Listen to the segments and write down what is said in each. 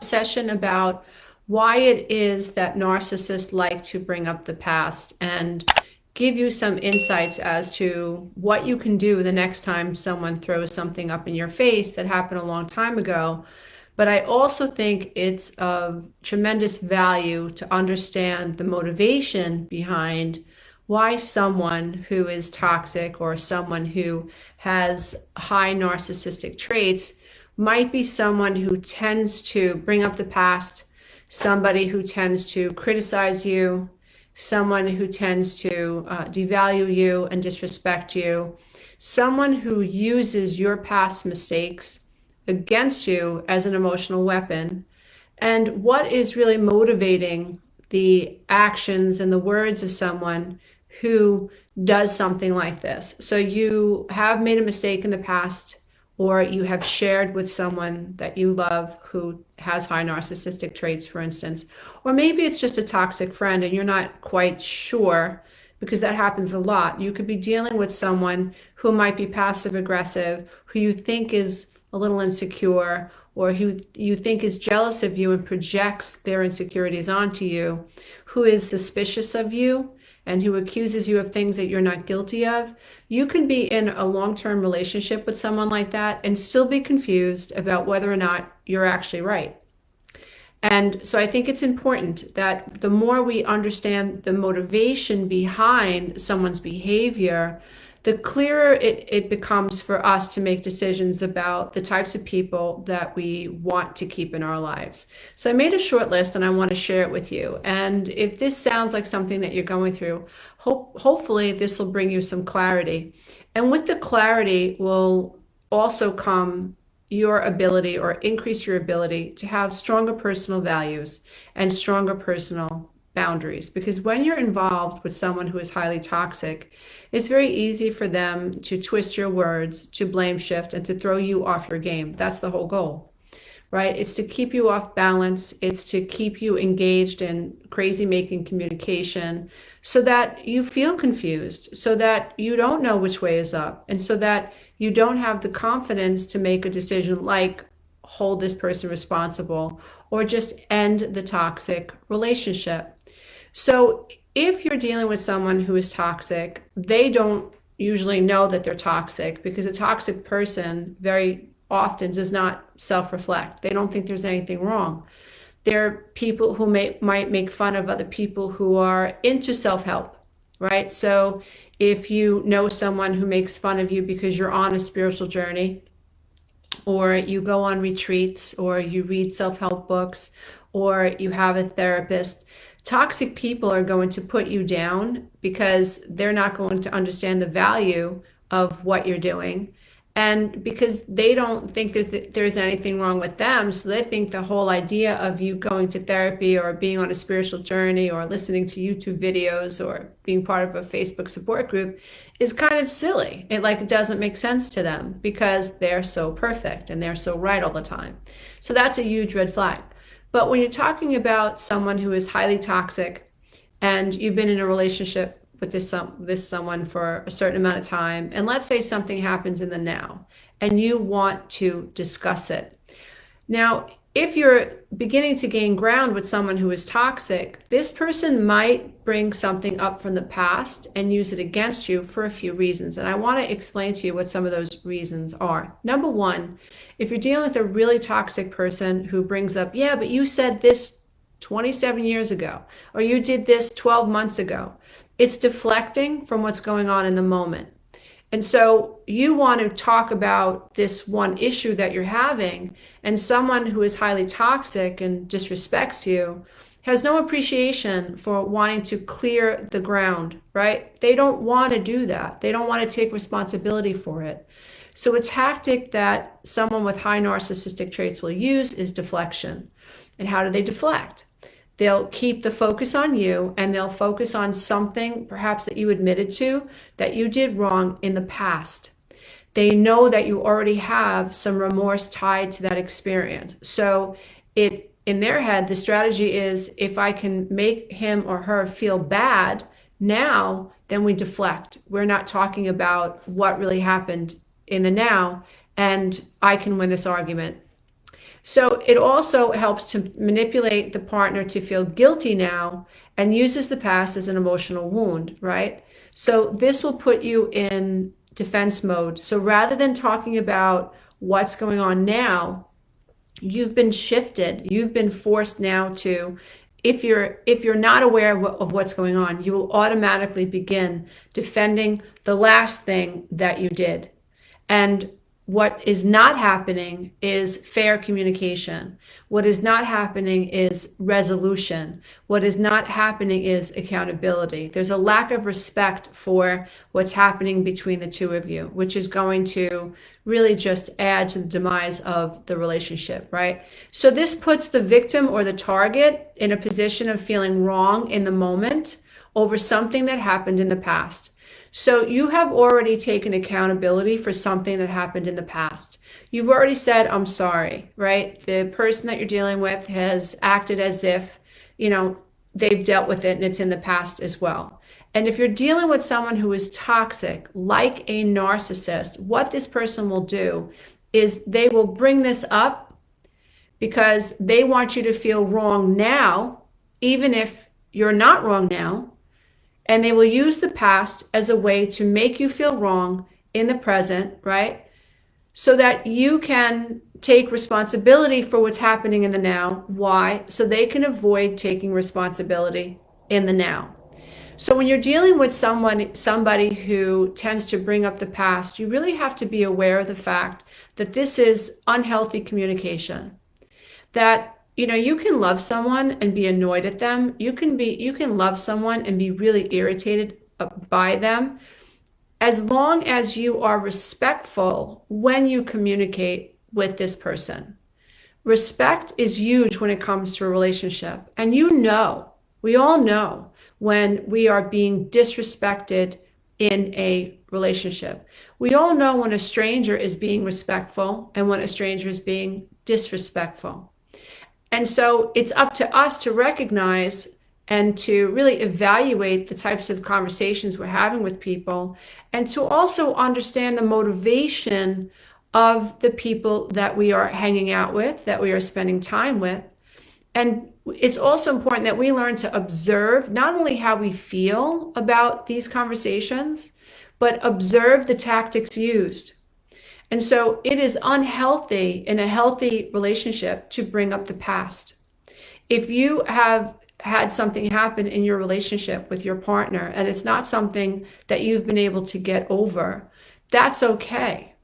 session about why it is that narcissists like to bring up the past and give you some insights as to what you can do the next time someone throws something up in your face that happened a long time ago. But I also think it's of tremendous value to understand the motivation behind why someone who is toxic or someone who has high narcissistic traits might be someone who tends to bring up the past, somebody who tends to criticize you, someone who tends to devalue you and disrespect you, someone who uses your past mistakes against you as an emotional weapon, and what is really motivating the actions and the words of someone who does something like this. So you have made a mistake in the past, or you have shared with someone that you love who has high narcissistic traits, for instance, or maybe it's just a toxic friend and you're not quite sure, because that happens a lot. You could be dealing with someone who might be passive aggressive, who you think is a little insecure, or who you think is jealous of you and projects their insecurities onto you, who is suspicious of you and who accuses you of things that you're not guilty of. You could be in a long-term relationship with someone like that and still be confused about whether or not you're actually right. And so I think it's important that the more we understand the motivation behind someone's behavior, the clearer it becomes for us to make decisions about the types of people that we want to keep in our lives. So I made a short list and I want to share it with you. And if this sounds like something that you're going through, hopefully this will bring you some clarity. And with the clarity will also come your ability, or increase your ability, to have stronger personal values and stronger personal boundaries. Because when you're involved with someone who is highly toxic, it's very easy for them to twist your words, to blame shift, and to throw you off your game. That's the whole goal, right? It's to keep you off balance. It's to keep you engaged in crazy making communication so that you feel confused, so that you don't know which way is up, and so that you don't have the confidence to make a decision like hold this person responsible or just end the toxic relationship. So if you're dealing with someone who is toxic, they don't usually know that they're toxic, because a toxic person very often does not self-reflect. They don't think there's anything wrong. They're people who might make fun of other people who are into self-help, right? So if you know someone who makes fun of you because you're on a spiritual journey, or you go on retreats, or you read self-help books, or you have a therapist, toxic people are going to put you down because they're not going to understand the value of what you're doing. And because they don't think there's anything wrong with them, so they think the whole idea of you going to therapy or being on a spiritual journey or listening to YouTube videos or being part of a Facebook support group is kind of silly. It doesn't make sense to them because they're so perfect and they're so right all the time. So that's a huge red flag. But when you're talking about someone who is highly toxic and you've been in a relationship with this someone for a certain amount of time, and let's say something happens in the now and you want to discuss it. Now, if you're beginning to gain ground with someone who is toxic, this person might bring something up from the past and use it against you for a few reasons. And I want to explain to you what some of those reasons are. Number one, if you're dealing with a really toxic person who brings up, yeah, but you said this 27 years ago, or you did this 12 months ago. It's deflecting from what's going on in the moment. And so you want to talk about this one issue that you're having, and someone who is highly toxic and disrespects you has no appreciation for wanting to clear the ground, right? They don't want to do that. They don't want to take responsibility for it. So a tactic that someone with high narcissistic traits will use is deflection. And how do they deflect? They'll keep the focus on you, and they'll focus on something perhaps that you admitted to that you did wrong in the past. They know that you already have some remorse tied to that experience. So in their head, the strategy is, if I can make him or her feel bad now, then we deflect. We're not talking about what really happened in the now, and I can win this argument. So it also helps to manipulate the partner to feel guilty now and uses the past as an emotional wound, right? So this will put you in defense mode. So rather than talking about what's going on now, you've been shifted. You've been forced now to, if you're not aware of what's going on, you will automatically begin defending the last thing that you did. And what is not happening is fair communication. What is not happening is resolution. What is not happening is accountability. There's a lack of respect for what's happening between the two of you, which is going to really just add to the demise of the relationship, right? So this puts the victim or the target in a position of feeling wrong in the moment over something that happened in the past. So you have already taken accountability for something that happened in the past. You've already said, I'm sorry, right? The person that you're dealing with has acted as if, they've dealt with it and it's in the past as well. And if you're dealing with someone who is toxic, like a narcissist, what this person will do is they will bring this up because they want you to feel wrong now, even if you're not wrong now. And they will use the past as a way to make you feel wrong in the present, right? So that you can take responsibility for what's happening in the now. Why? So they can avoid taking responsibility in the now. So when you're dealing with somebody who tends to bring up the past, you really have to be aware of the fact that this is unhealthy communication. That you can love someone and be annoyed at them. You can love someone and be really irritated by them, as long as you are respectful when you communicate with this person. Respect is huge when it comes to a relationship. And we all know when we are being disrespected in a relationship. We all know when a stranger is being respectful and when a stranger is being disrespectful. And so it's up to us to recognize and to really evaluate the types of conversations we're having with people, and to also understand the motivation of the people that we are hanging out with, that we are spending time with. And it's also important that we learn to observe not only how we feel about these conversations, but observe the tactics used. And so it is unhealthy in a healthy relationship to bring up the past. If you have had something happen in your relationship with your partner and it's not something that you've been able to get over, that's okay.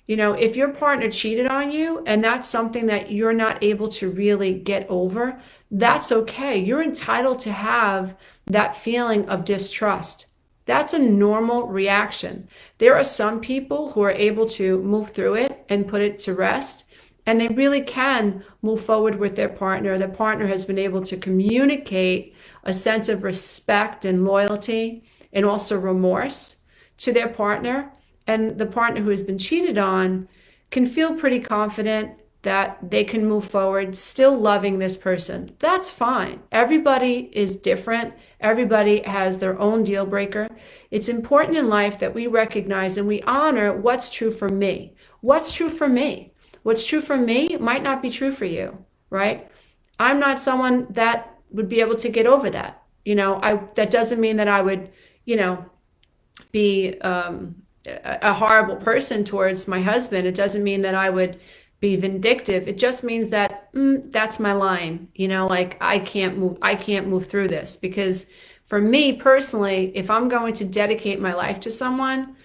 If your partner cheated on you and that's something that you're not able to really get over, that's okay. You're entitled to have that feeling of distrust. That's a normal reaction. There are some people who are able to move through it and put it to rest, and they really can move forward with their partner. The partner has been able to communicate a sense of respect and loyalty and also remorse to their partner. And the partner who has been cheated on can feel pretty confident that they can move forward still loving this person. That's fine. Everybody is different. Everybody has their own deal breaker. It's important in life that we recognize and we honor what's true for me. What's true for me? What's true for me might not be true for you, right? I'm not someone that would be able to get over that. That doesn't mean that I would, be a horrible person towards my husband. It doesn't mean that I would be vindictive. It just means that that's my line. I can't move through this, because for me personally, if I'm going to dedicate my life to someone,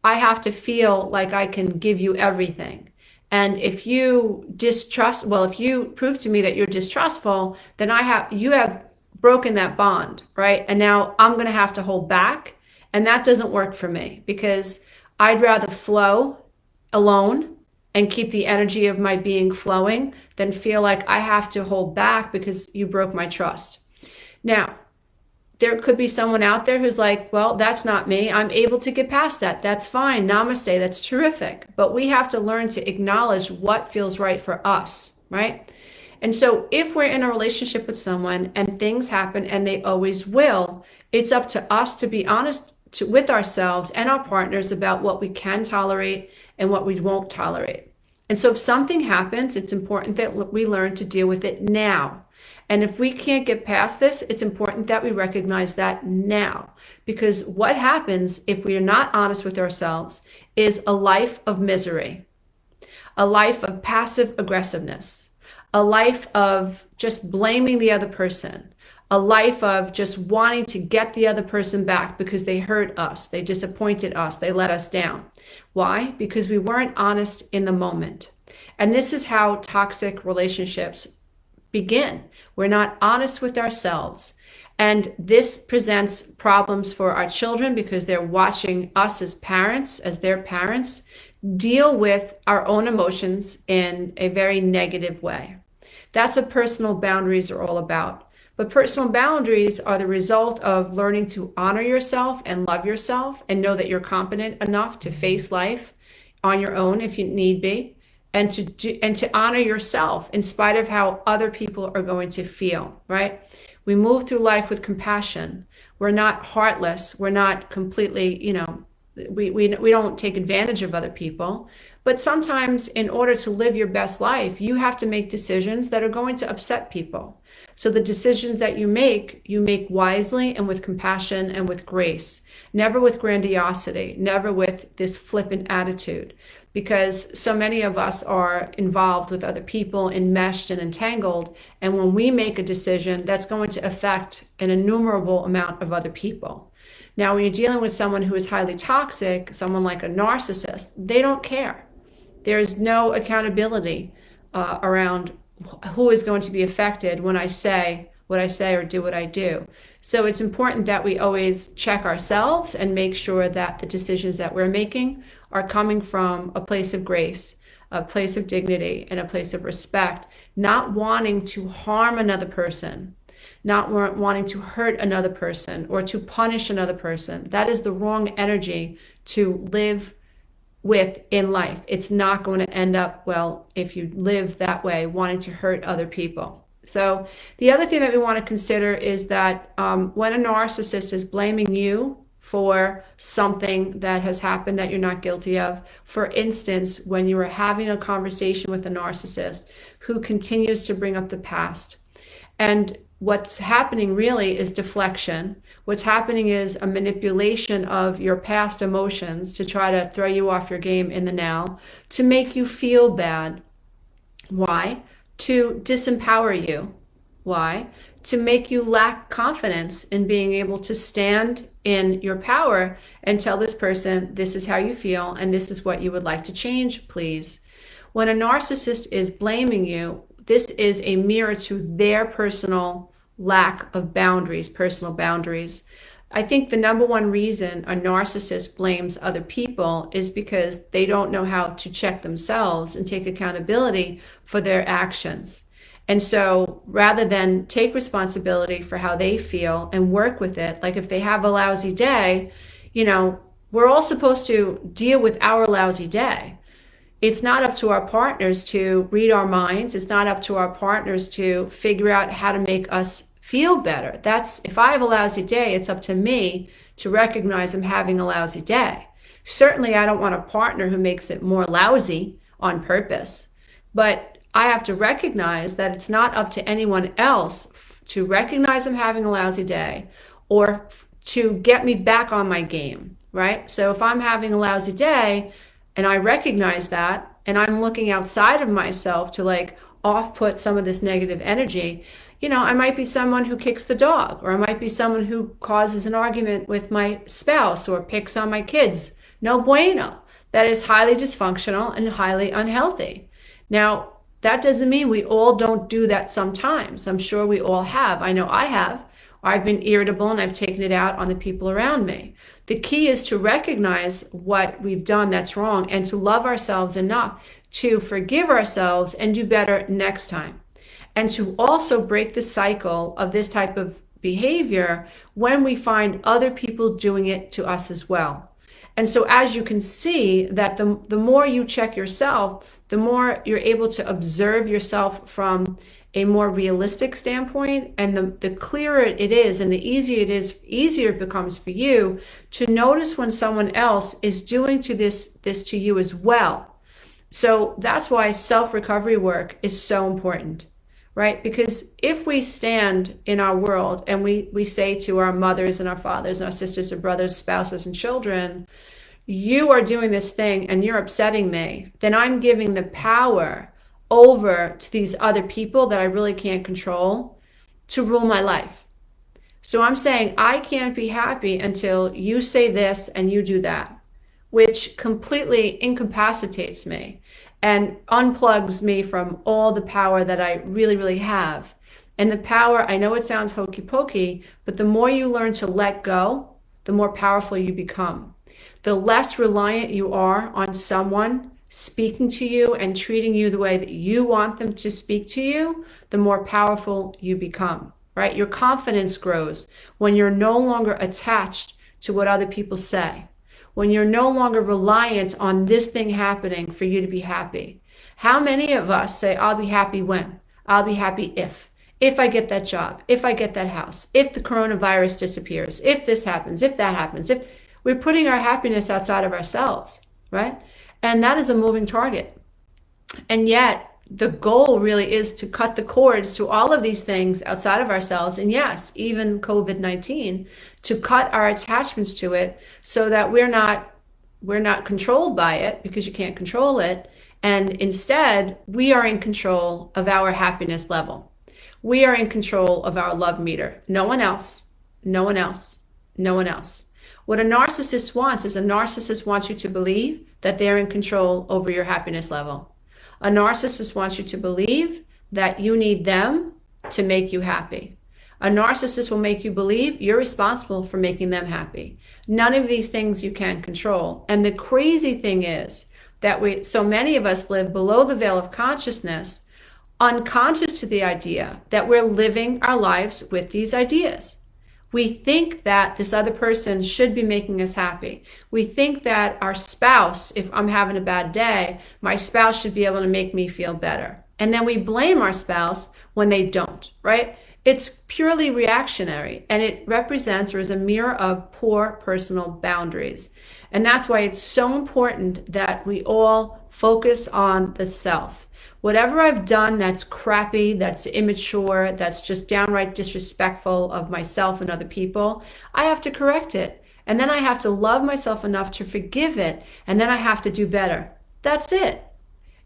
I have to feel like I can give you everything. And if you if you prove to me that you're distrustful, then you have broken that bond, right? And now I'm going to have to hold back, and that doesn't work for me, because I'd rather flow alone and keep the energy of my being flowing than feel like I have to hold back because you broke my trust. Now, there could be someone out there who's like, well, that's not me. I'm able to get past that. That's fine. Namaste. That's terrific. But we have to learn to acknowledge what feels right for us, right? And so if we're in a relationship with someone and things happen, and they always will, it's up to us to be honest with ourselves and our partners about what we can tolerate and what we won't tolerate. And so if something happens, it's important that we learn to deal with it now. And if we can't get past this, it's important that we recognize that now. Because what happens if we are not honest with ourselves is a life of misery, a life of passive aggressiveness, a life of just blaming the other person, a life of just wanting to get the other person back because they hurt us, they disappointed us, they let us down. Why? Because we weren't honest in the moment. And this is how toxic relationships begin. We're not honest with ourselves. And this presents problems for our children because they're watching us as parents, as their parents, deal with our own emotions in a very negative way. That's what personal boundaries are all about. But personal boundaries are the result of learning to honor yourself and love yourself and know that you're competent enough to face life on your own if you need be, and to honor yourself in spite of how other people are going to feel, right? We move through life with compassion. We're not heartless. We're not completely, we don't take advantage of other people. But sometimes in order to live your best life, you have to make decisions that are going to upset people. So the decisions that you make wisely and with compassion and with grace, never with grandiosity, never with this flippant attitude, because so many of us are involved with other people, enmeshed and entangled. And when we make a decision, that's going to affect an innumerable amount of other people. Now, when you're dealing with someone who is highly toxic, someone like a narcissist, they don't care. There's no accountability around who is going to be affected when I say what I say or do what I do. So it's important that we always check ourselves and make sure that the decisions that we're making are coming from a place of grace, a place of dignity, and a place of respect, not wanting to harm another person, not wanting to hurt another person or to punish another person. That is the wrong energy to live with in life. It's not going to end up well if you live that way, wanting to hurt other people. So the other thing that we want to consider is that when a narcissist is blaming you for something that has happened that you're not guilty of, for instance, when you are having a conversation with a narcissist who continues to bring up the past, and what's happening really is deflection. What's happening is a manipulation of your past emotions to try to throw you off your game in the now, to make you feel bad. Why? To disempower you. Why? To make you lack confidence in being able to stand in your power and tell this person, this is how you feel and this is what you would like to change, please. When a narcissist is blaming you, this is a mirror to their personal lack of boundaries, personal boundaries. I think the number one reason a narcissist blames other people is because they don't know how to check themselves and take accountability for their actions. And so rather than take responsibility for how they feel and work with it, like if they have a lousy day, we're all supposed to deal with our lousy day. It's not up to our partners to read our minds. It's not up to our partners to figure out how to make us feel better. If I have a lousy day, it's up to me to recognize I'm having a lousy day. Certainly, I don't want a partner who makes it more lousy on purpose, but I have to recognize that it's not up to anyone else to recognize I'm having a lousy day or to get me back on my game, right? So if I'm having a lousy day, and I recognize that, and I'm looking outside of myself to off-put some of this negative energy, I might be someone who kicks the dog, or I might be someone who causes an argument with my spouse or picks on my kids. No bueno. That is highly dysfunctional and highly unhealthy. Now, that doesn't mean we all don't do that sometimes. I'm sure we all have. I know I have. I've been irritable and I've taken it out on the people around me. The key is to recognize what we've done that's wrong and to love ourselves enough to forgive ourselves and do better next time. And to also break the cycle of this type of behavior when we find other people doing it to us as well. And so as you can see that the more you check yourself, the more you're able to observe yourself from a more realistic standpoint, and the clearer it is and the easier it becomes for you to notice when someone else is doing this to you as well. So that's why self-recovery work is so important, right? Because if we stand in our world and we say to our mothers and our fathers and our sisters and brothers, spouses and children, you are doing this thing and you're upsetting me, then I'm giving the power over to these other people that I really can't control to rule my life. So I'm saying I can't be happy until you say this and you do that, which completely incapacitates me and unplugs me from all the power that I really, really have. And the power, I know it sounds hokey pokey, but the more you learn to let go, the more powerful you become. The less reliant you are on someone speaking to you and treating you the way that you want them to speak to you, the more powerful you become, right? Your confidence grows when you're no longer attached to what other people say, when you're no longer reliant on this thing happening for you to be happy. How many of us say, I'll be happy when? I'll be happy if I get that job, if I get that house, if the coronavirus disappears, if this happens, if that happens, if we're putting our happiness outside of ourselves, right? And that is a moving target. And yet the goal really is to cut the cords to all of these things outside of ourselves. And yes, even COVID-19, to cut our attachments to it so that we're not controlled by it, because you can't control it. And instead, we are in control of our happiness level. We are in control of our love meter. No one else, no one else, no one else. What a narcissist wants is a narcissist wants you to believe that they're in control over your happiness level. A narcissist wants you to believe that you need them to make you happy. A narcissist will make you believe you're responsible for making them happy. None of these things you can control. And the crazy thing is that so many of us live below the veil of consciousness, unconscious to the idea that we're living our lives with these ideas. We think that this other person should be making us happy. We think that our spouse, if I'm having a bad day, my spouse should be able to make me feel better. And then we blame our spouse when they don't, right? It's purely reactionary, and it represents or is a mirror of poor personal boundaries. And that's why it's so important that we all focus on the self. Whatever I've done that's crappy, that's immature, that's just downright disrespectful of myself and other people, I have to correct it. And then I have to love myself enough to forgive it. And then I have to do better. That's it.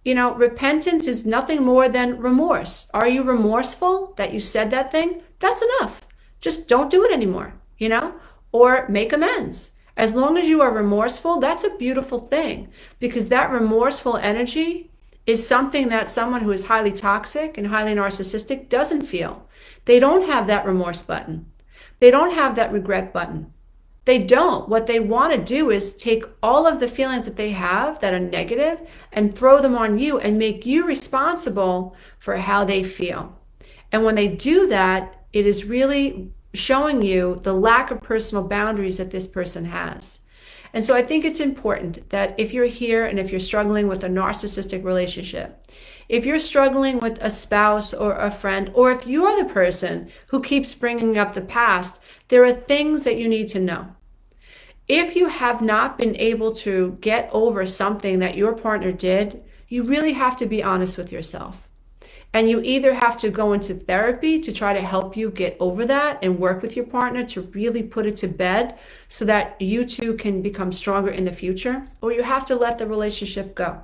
You know, repentance is nothing more than remorse. Are you remorseful that you said that thing? That's enough. Just don't do it anymore, you know, or make amends. As long as you are remorseful, that's a beautiful thing, because that remorseful energy is something that someone who is highly toxic and highly narcissistic doesn't feel. They don't have that remorse button. They don't have that regret button. They don't. What they want to do is take all of the feelings that they have that are negative and throw them on you and make you responsible for how they feel. And when they do that, it is really showing you the lack of personal boundaries that this person has. And so I think it's important that if you're here and if you're struggling with a narcissistic relationship, if you're struggling with a spouse or a friend, or if you are the person who keeps bringing up the past, there are things that you need to know. If you have not been able to get over something that your partner did, you really have to be honest with yourself. And you either have to go into therapy to try to help you get over that and work with your partner to really put it to bed so that you two can become stronger in the future, or you have to let the relationship go.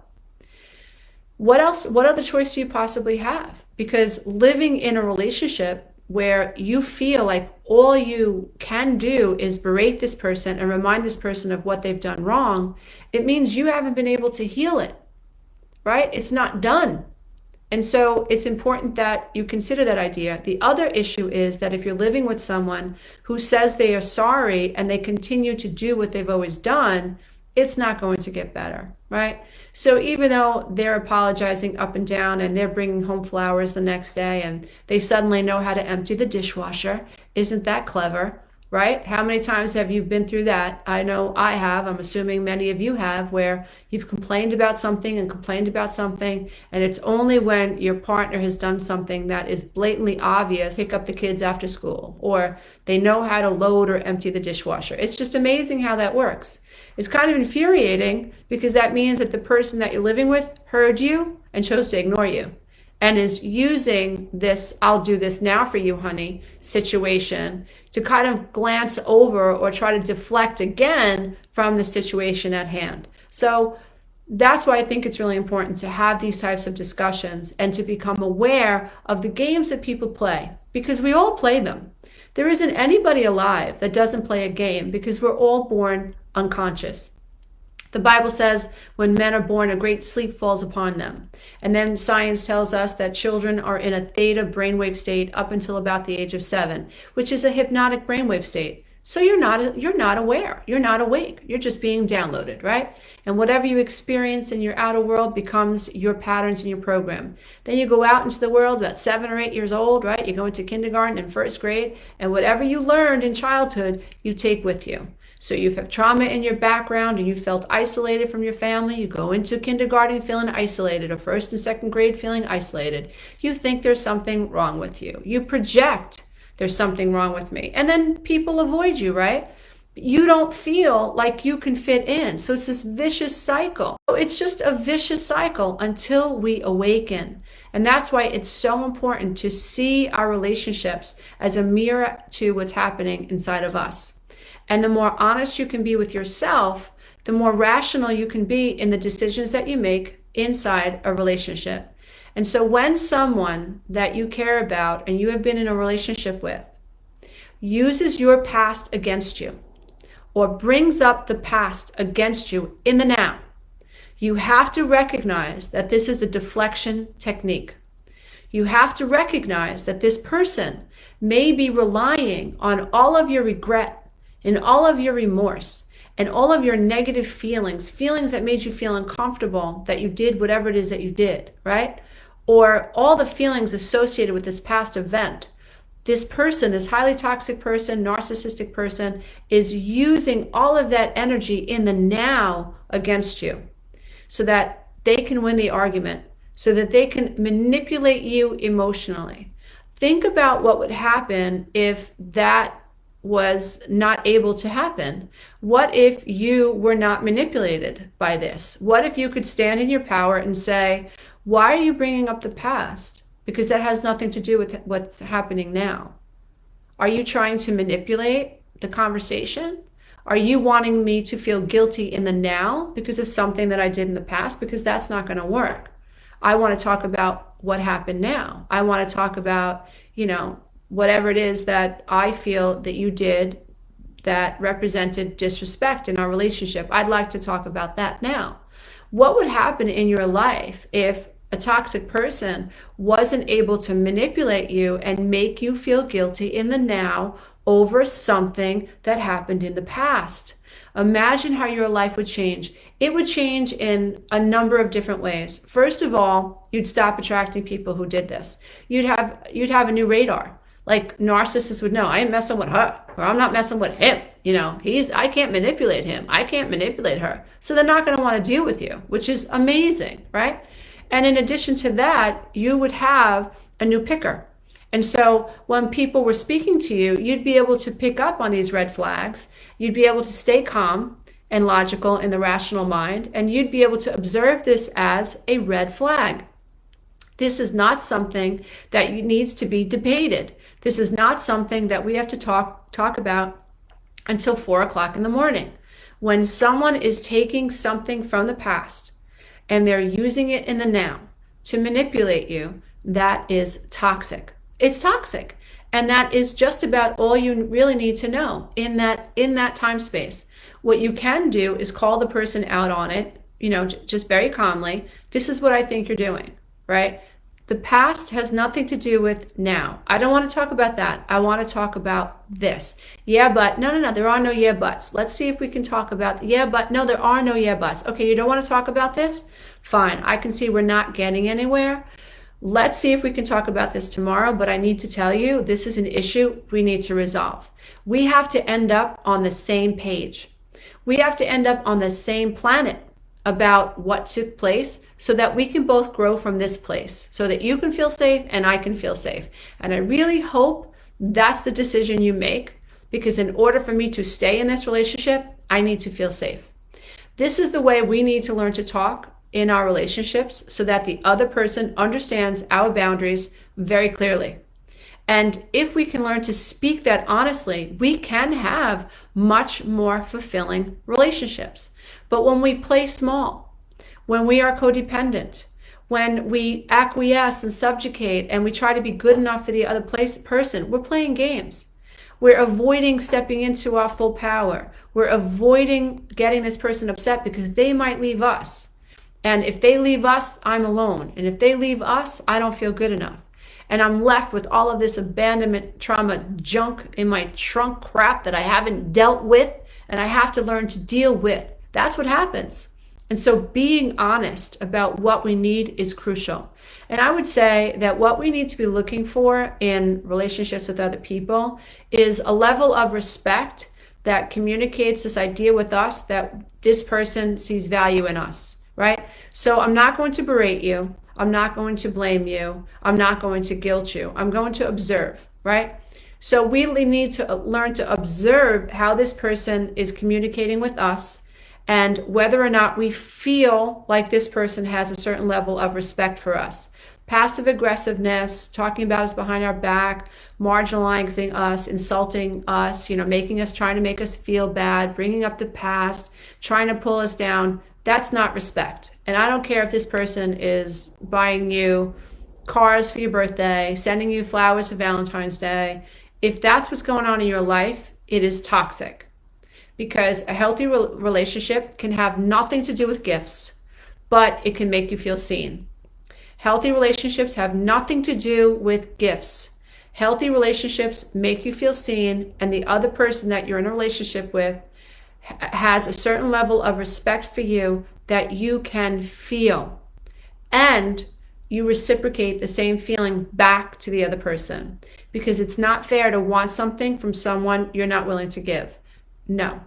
What else? What other choice do you possibly have? Because living in a relationship where you feel like all you can do is berate this person and remind this person of what they've done wrong, it means you haven't been able to heal it, right? It's not done. And so it's important that you consider that idea. The other issue is that if you're living with someone who says they are sorry and they continue to do what they've always done, it's not going to get better, right? So even though they're apologizing up and down and they're bringing home flowers the next day and they suddenly know how to empty the dishwasher, isn't that clever, right? How many times have you been through that? I know I have. I'm assuming many of you have, where you've complained about something and complained about something, and it's only when your partner has done something that is blatantly obvious, pick up the kids after school, or they know how to load or empty the dishwasher. It's just amazing how that works. It's kind of infuriating because that means that the person that you're living with heard you and chose to ignore you, and is using this "I'll do this now for you, honey" situation to kind of glance over or try to deflect again from the situation at hand. So that's why I think it's really important to have these types of discussions and to become aware of the games that people play, because we all play them. There isn't anybody alive that doesn't play a game, because we're all born unconscious. The Bible says when men are born, a great sleep falls upon them. And then science tells us that children are in a theta brainwave state up until about the age of 7, which is a hypnotic brainwave state. So you're not aware, you're not awake, you're just being downloaded, right? And whatever you experience in your outer world becomes your patterns and your program. Then you go out into the world about 7 or 8 years old, right? You go into kindergarten and first grade, and whatever you learned in childhood, you take with you. So you have trauma in your background and you felt isolated from your family. You go into kindergarten feeling isolated, or first and second grade feeling isolated. You think there's something wrong with you. You project there's something wrong with me. And then people avoid you, right? You don't feel like you can fit in. So it's this vicious cycle. It's just a vicious cycle until we awaken. And that's why it's so important to see our relationships as a mirror to what's happening inside of us. And the more honest you can be with yourself, the more rational you can be in the decisions that you make inside a relationship. And so when someone that you care about and you have been in a relationship with uses your past against you, or brings up the past against you in the now, you have to recognize that this is a deflection technique. You have to recognize that this person may be relying on all of your regret and all of your remorse and all of your negative feelings that made you feel uncomfortable, that you did whatever it is that you did, right? Or all the feelings associated with this past event. This person, this highly toxic person, narcissistic person, is using all of that energy in the now against you so that they can win the argument, so that they can manipulate you emotionally. Think about what would happen if that was not able to happen. What if you were not manipulated by this? What if you could stand in your power and say, why are you bringing up the past? Because that has nothing to do with what's happening now. Are you trying to manipulate the conversation? Are you wanting me to feel guilty in the now because of something that I did in the past? Because that's not going to work. I want to talk about what happened now. I want to talk about, whatever it is that I feel that you did that represented disrespect in our relationship. I'd like to talk about that now. What would happen in your life if a toxic person wasn't able to manipulate you and make you feel guilty in the now over something that happened in the past? Imagine how your life would change. It would change in a number of different ways. First of all, you'd stop attracting people who did this. You'd have a new radar. Like narcissists would know, I ain't messing with her, or I'm not messing with him. I can't manipulate him. I can't manipulate her. So they're not going to want to deal with you, which is amazing, right? And in addition to that, you would have a new picker. And so when people were speaking to you, you'd be able to pick up on these red flags. You'd be able to stay calm and logical in the rational mind, and you'd be able to observe this as a red flag. This is not something that needs to be debated. This is not something that we have to talk about until 4 o'clock in the morning. When someone is taking something from the past and they're using it in the now to manipulate you, that is toxic. It's toxic. And that is just about all you really need to know in that time space. What you can do is call the person out on it, just very calmly. This is what I think you're doing, right? The past has nothing to do with now. I don't want to talk about that. I want to talk about this. Yeah, but no, there are no yeah buts. Let's see if we can talk about yeah, but no, there are no yeah buts. Okay, you don't want to talk about this? Fine. I can see we're not getting anywhere. Let's see if we can talk about this tomorrow, but I need to tell you, this is an issue we need to resolve. We have to end up on the same page. We have to end up on the same planet about what took place so that we can both grow from this place, so that you can feel safe and I can feel safe. And I really hope that's the decision you make, because in order for me to stay in this relationship, I need to feel safe. This is the way we need to learn to talk in our relationships so that the other person understands our boundaries very clearly. And if we can learn to speak that honestly, we can have much more fulfilling relationships. But when we play small, when we are codependent, when we acquiesce and subjugate and we try to be good enough for the other person, we're playing games. We're avoiding stepping into our full power. We're avoiding getting this person upset because they might leave us. And if they leave us, I'm alone. And if they leave us, I don't feel good enough. And I'm left with all of this abandonment trauma junk in my trunk crap that I haven't dealt with and I have to learn to deal with. That's what happens. And so being honest about what we need is crucial. And I would say that what we need to be looking for in relationships with other people is a level of respect that communicates this idea with us that this person sees value in us. Right? So I'm not going to berate you. I'm not going to blame you. I'm not going to guilt you. I'm going to observe, right? So we need to learn to observe how this person is communicating with us and whether or not we feel like this person has a certain level of respect for us. Passive aggressiveness, talking about us behind our back, marginalizing us, insulting us, trying to make us feel bad, bringing up the past, trying to pull us down. That's not respect. And I don't care if this person is buying you cars for your birthday, sending you flowers for Valentine's Day. If that's what's going on in your life, it is toxic. Because a healthy relationship can have nothing to do with gifts, but it can make you feel seen. Healthy relationships have nothing to do with gifts. Healthy relationships make you feel seen, and the other person that you're in a relationship with has a certain level of respect for you that you can feel, and you reciprocate the same feeling back to the other person, because it's not fair to want something from someone you're not willing to give. No.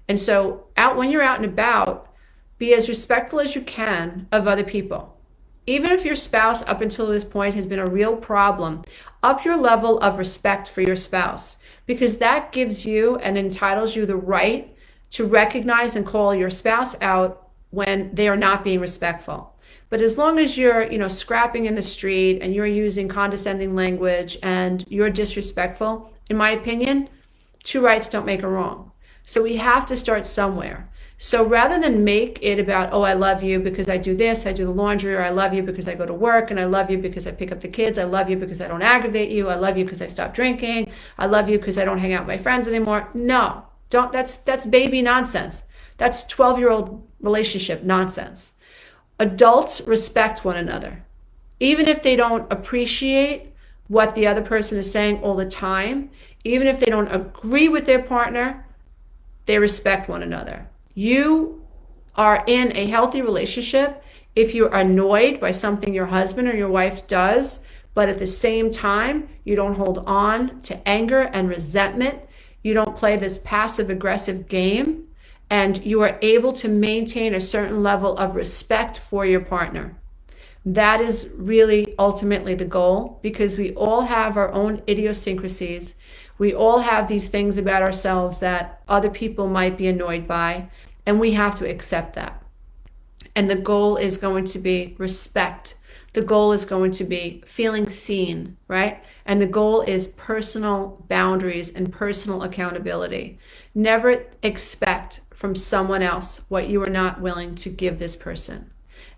And so when you're out and about, be as respectful as you can of other people. Even if your spouse up until this point has been a real problem, up your level of respect for your spouse, because that gives you and entitles you the right to recognize and call your spouse out when they are not being respectful. But as long as you're, scrapping in the street and you're using condescending language and you're disrespectful, in my opinion, two rights don't make a wrong. So we have to start somewhere. So rather than make it about, oh, I love you because I do this, I do the laundry, or I love you because I go to work, and I love you because I pick up the kids, I love you because I don't aggravate you, I love you because I stop drinking, I love you because I don't hang out with my friends anymore. No. That's baby nonsense. That's 12-year-old relationship nonsense. Adults respect one another. Even if they don't appreciate what the other person is saying all the time, even if they don't agree with their partner, they respect one another. You are in a healthy relationship if you're annoyed by something your husband or your wife does, but at the same time, you don't hold on to anger and resentment. You don't play this passive aggressive game, and you are able to maintain a certain level of respect for your partner. That is really ultimately the goal, because we all have our own idiosyncrasies. We all have these things about ourselves that other people might be annoyed by, and we have to accept that. And the goal is going to be respect. The goal is going to be feeling seen, right? And the goal is personal boundaries and personal accountability. Never expect from someone else what you are not willing to give this person.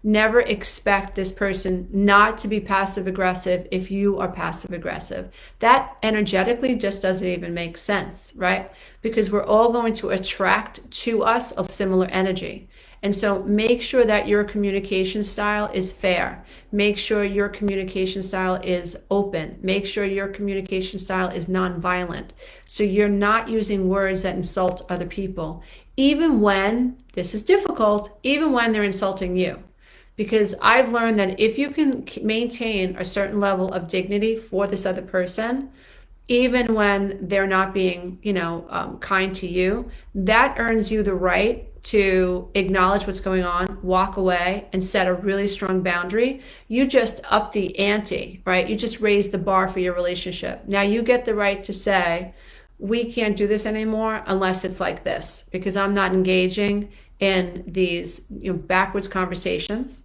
Never expect this person not to be passive aggressive if you are passive aggressive. That energetically just doesn't even make sense, right? Because we're all going to attract to us a similar energy. And so make sure that your communication style is fair. Make sure your communication style is open. Make sure your communication style is nonviolent. So you're not using words that insult other people, even when, this is difficult, even when they're insulting you. Because I've learned that if you can maintain a certain level of dignity for this other person, even when they're not being, kind to you, that earns you the right to acknowledge what's going on, walk away, and set a really strong boundary. You just up the ante, right? You just raise the bar for your relationship. Now you get the right to say, we can't do this anymore unless it's like this, because I'm not engaging in these backwards conversations.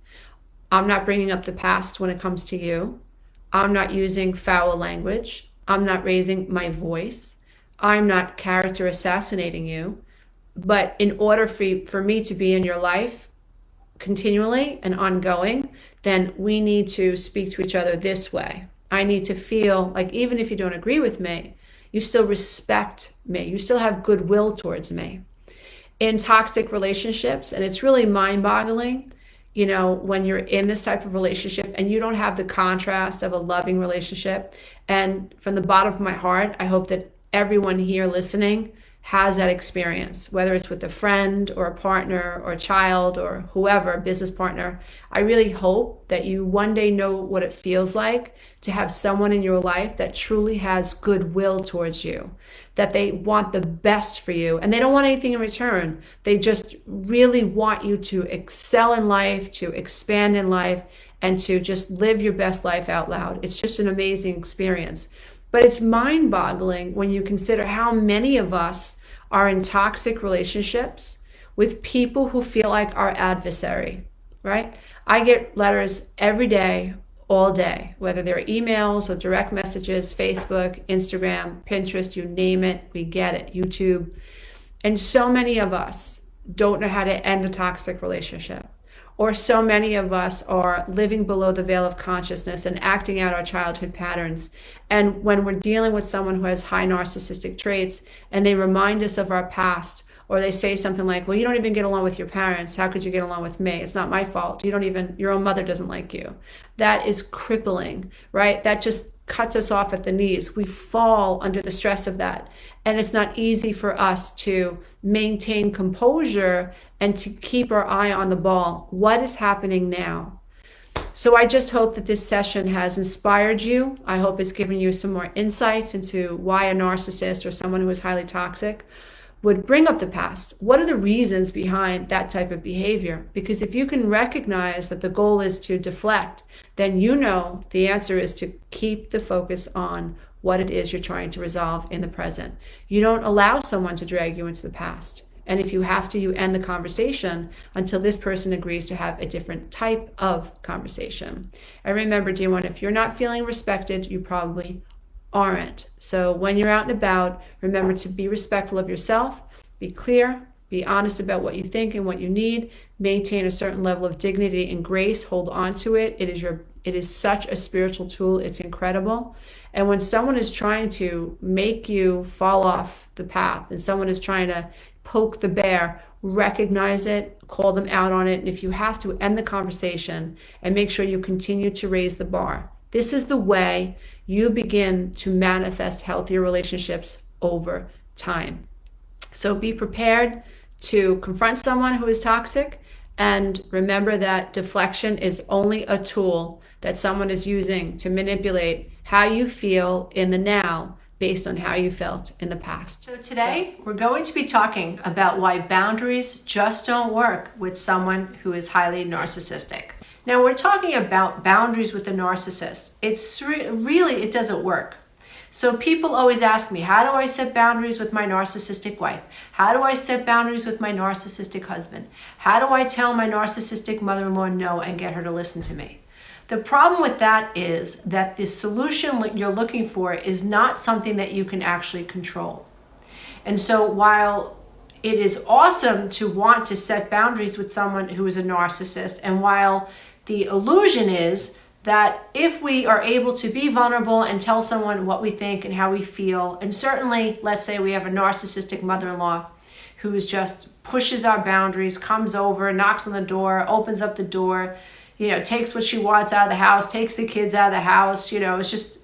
I'm not bringing up the past when it comes to you. I'm not using foul language. I'm not raising my voice. I'm not character assassinating you. But in order for me to be in your life continually and ongoing, then we need to speak to each other this way. I need to feel like even if you don't agree with me, you still respect me. You still have goodwill towards me. In toxic relationships, and it's really mind-boggling, when you're in this type of relationship and you don't have the contrast of a loving relationship. And from the bottom of my heart, I hope that everyone here listening has that experience, whether it's with a friend or a partner or a child or whoever, a business partner. I really hope that you one day know what it feels like to have someone in your life that truly has goodwill towards you, that they want the best for you and they don't want anything in return. They just really want you to excel in life, to expand in life, and to just live your best life out loud. It's just an amazing experience. But it's mind-boggling when you consider how many of us are in toxic relationships with people who feel like our adversary, right? I get letters every day, all day, whether they're emails or direct messages, Facebook, Instagram, Pinterest, you name it, we get it, YouTube. And so many of us don't know how to end a toxic relationship. Or so many of us are living below the veil of consciousness and acting out our childhood patterns. And when we're dealing with someone who has high narcissistic traits and they remind us of our past, or they say something like, well, you don't even get along with your parents. How could you get along with me? It's not my fault. Your own mother doesn't like you. That is crippling, right? That just cuts us off at the knees. We fall under the stress of that. And it's not easy for us to maintain composure and to keep our eye on the ball. What is happening now? So I just hope that this session has inspired you. I hope it's given you some more insights into why a narcissist or someone who is highly toxic would bring up the past. What are the reasons behind that type of behavior? Because if you can recognize that the goal is to deflect, then the answer is to keep the focus on what it is you're trying to resolve in the present. You don't allow someone to drag you into the past. And if you have to, you end the conversation until this person agrees to have a different type of conversation. And remember, dear one, if you're not feeling respected, you probably aren't. So when you're out and about, remember to be respectful of yourself, be clear, be honest about what you think and what you need, maintain a certain level of dignity and grace, hold on to it. It is such a spiritual tool. It's incredible. And when someone is trying to make you fall off the path and someone is trying to poke the bear, recognize it, call them out on it. And if you have to, end the conversation and make sure you continue to raise the bar. This is the way you begin to manifest healthier relationships over time. So be prepared to confront someone who is toxic, and remember that deflection is only a tool that someone is using to manipulate how you feel in the now based on how you felt in the past. So today we're going to be talking about why boundaries just don't work with someone who is highly narcissistic. Now we're talking about boundaries with the narcissist. It doesn't work. So people always ask me, how do I set boundaries with my narcissistic wife? How do I set boundaries with my narcissistic husband? How do I tell my narcissistic mother-in-law no and get her to listen to me? The problem with that is that the solution you're looking for is not something that you can actually control. And so while it is awesome to want to set boundaries with someone who is a narcissist, and while the illusion is that if we are able to be vulnerable and tell someone what we think and how we feel, and certainly, let's say we have a narcissistic mother-in-law who just pushes our boundaries, comes over, knocks on the door, opens up the door, takes what she wants out of the house, takes the kids out of the house, it's just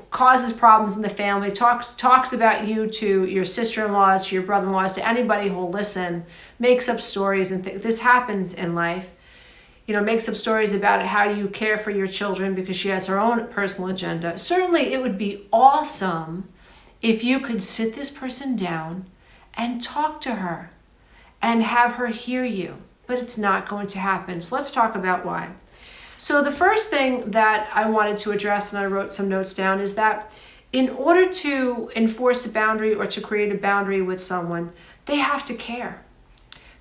causes problems in the family, talks about you to your sister-in-laws, to your brother-in-laws, to anybody who will listen, makes up stories and this happens in life. makes up stories about how you care for your children because she has her own personal agenda. Certainly it would be awesome if you could sit this person down and talk to her and have her hear you, but it's not going to happen. So let's talk about why. So the first thing that I wanted to address, and I wrote some notes down, is that in order to enforce a boundary or to create a boundary with someone, they have to care.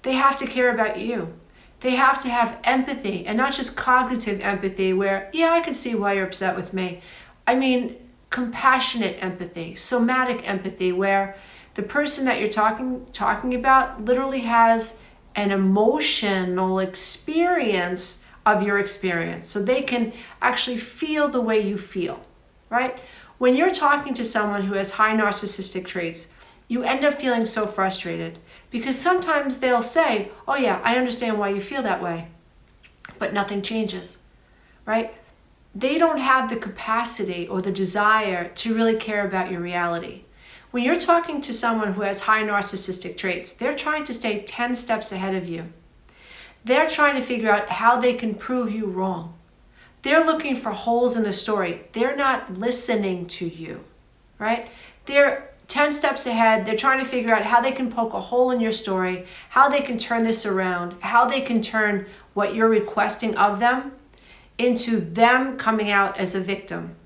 They have to care about you. They have to have empathy, and not just cognitive empathy where, yeah, I can see why you're upset with me. I mean, compassionate empathy, somatic empathy, where the person that you're talking about literally has an emotional experience of your experience, so they can actually feel the way you feel, right? When you're talking to someone who has high narcissistic traits, you end up feeling so frustrated because sometimes they'll say, oh yeah, I understand why you feel that way, but nothing changes, right? They don't have the capacity or the desire to really care about your reality. When you're talking to someone who has high narcissistic traits, they're trying to stay 10 steps ahead of you. They're trying to figure out how they can prove you wrong. They're looking for holes in the story. They're not listening to you, right? They're 10 steps ahead. They're trying to figure out how they can poke a hole in your story, how they can turn this around, how they can turn what you're requesting of them into them coming out as a victim.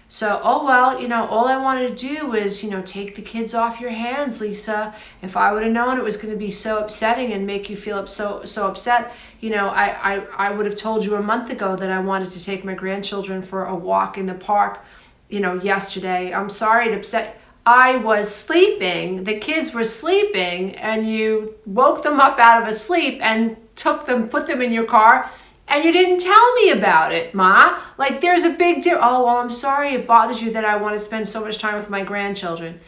So, oh, well, all I wanted to do was, take the kids off your hands, Lisa. If I would have known it was going to be so upsetting and make you feel so upset, I would have told you a month ago that I wanted to take my grandchildren for a walk in the park, yesterday. I'm sorry to upset. I was sleeping, the kids were sleeping, and you woke them up out of a sleep and put them in your car. And you didn't tell me about it, Ma. Like, there's a big deal. Oh, well, I'm sorry it bothers you that I want to spend so much time with my grandchildren.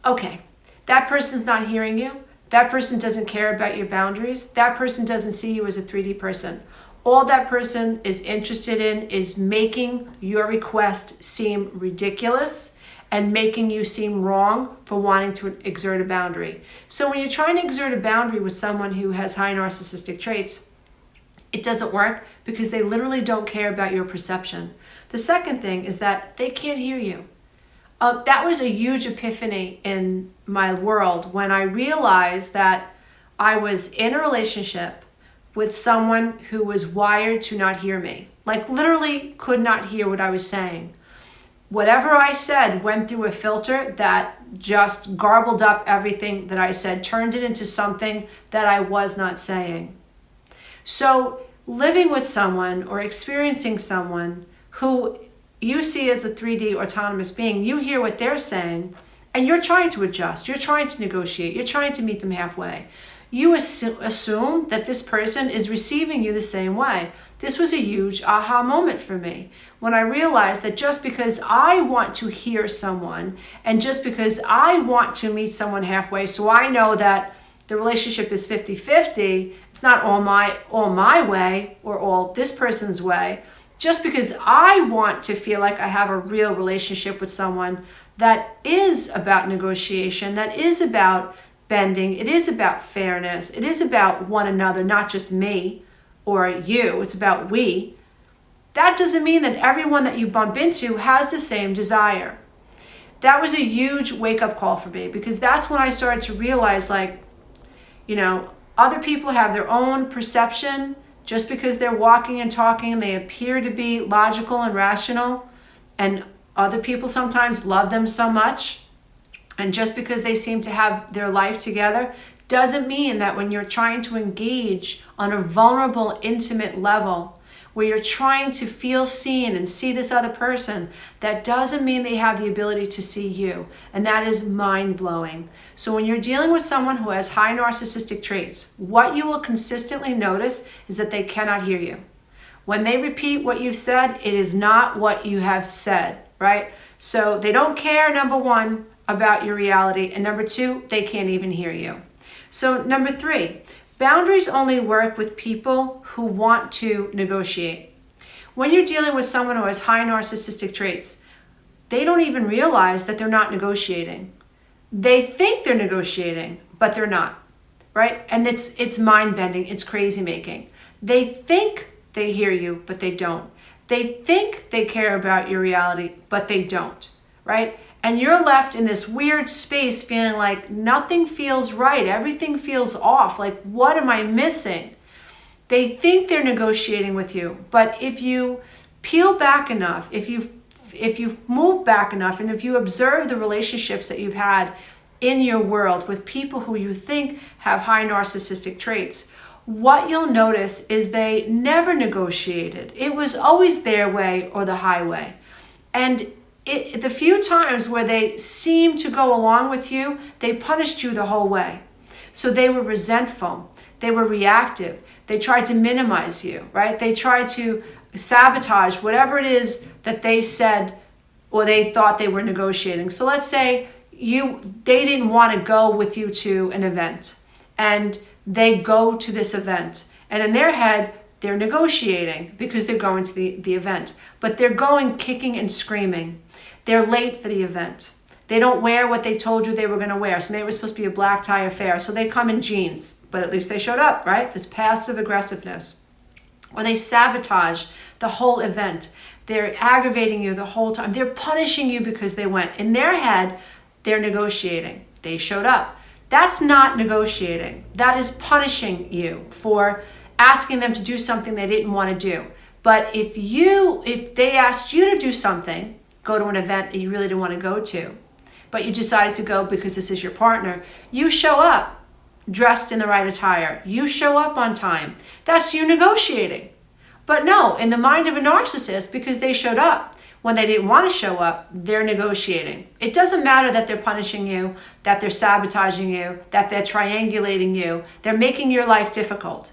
Okay, that person's not hearing you. That person doesn't care about your boundaries. That person doesn't see you as a 3D person. All that person is interested in is making your request seem ridiculous and making you seem wrong for wanting to exert a boundary. So when you're trying to exert a boundary with someone who has high narcissistic traits, it doesn't work because they literally don't care about your perception. The second thing is that they can't hear you. That was a huge epiphany in my world when I realized that I was in a relationship with someone who was wired to not hear me. Like, literally could not hear what I was saying. Whatever I said went through a filter that just garbled up everything that I said, turned it into something that I was not saying. So living with someone or experiencing someone who you see as a 3D autonomous being, you hear what they're saying, and you're trying to adjust, you're trying to negotiate, you're trying to meet them halfway. You assume that this person is receiving you the same way. This was a huge aha moment for me when I realized that just because I want to hear someone and just because I want to meet someone halfway, so I know that the relationship is 50-50, it's not all my way or all this person's way. Just because I want to feel like I have a real relationship with someone that is about negotiation, that is about bending, it is about fairness, it is about one another, not just me or you, it's about we. That doesn't mean that everyone that you bump into has the same desire. That was a huge wake-up call for me because that's when I started to realize, like, other people have their own perception. Just because they're walking and talking, they appear to be logical and rational, and other people sometimes love them so much. And just because they seem to have their life together doesn't mean that when you're trying to engage on a vulnerable, intimate level, where you're trying to feel seen and see this other person, that doesn't mean they have the ability to see you. And that is mind-blowing. So when you're dealing with someone who has high narcissistic traits, what you will consistently notice is that they cannot hear you. When they repeat what you've said, it is not what you have said, right? So they don't care, number one, about your reality, and number two, they can't even hear you. So number three, boundaries only work with people who want to negotiate. When you're dealing with someone who has high narcissistic traits, they don't even realize that they're not negotiating. They think they're negotiating, but they're not, right? And it's mind-bending, it's crazy-making. They think they hear you, but they don't. They think they care about your reality, but they don't, right? And you're left in this weird space feeling like nothing feels right. Everything feels off. Like, what am I missing? They think they're negotiating with you, but if you peel back enough, if you move back enough, and if you observe the relationships that you've had in your world with people who you think have high narcissistic traits, what you'll notice is they never negotiated. It was always their way or the highway. And the few times where they seemed to go along with you, they punished you the whole way. So they were resentful. They were reactive. They tried to minimize you, right? They tried to sabotage whatever it is that they said or they thought they were negotiating. So let's say they didn't want to go with you to an event, and they go to this event, and in their head they're negotiating because they're going to the event, but they're going kicking and screaming. They're late for the event. They don't wear what they told you they were going to wear. So maybe it was supposed to be a black tie affair, so they come in jeans, but at least they showed up, right? This passive aggressiveness. Or they sabotage the whole event. They're aggravating you the whole time. They're punishing you because they went. In their head, they're negotiating. They showed up. That's not negotiating. That is punishing you for asking them to do something they didn't want to do. But if they asked you to do something, go to an event that you really didn't want to go to, but you decided to go because this is your partner, you show up dressed in the right attire. You show up on time. That's you negotiating. But no, in the mind of a narcissist, because they showed up when they didn't want to show up, they're negotiating. It doesn't matter that they're punishing you, that they're sabotaging you, that they're triangulating you. They're making your life difficult.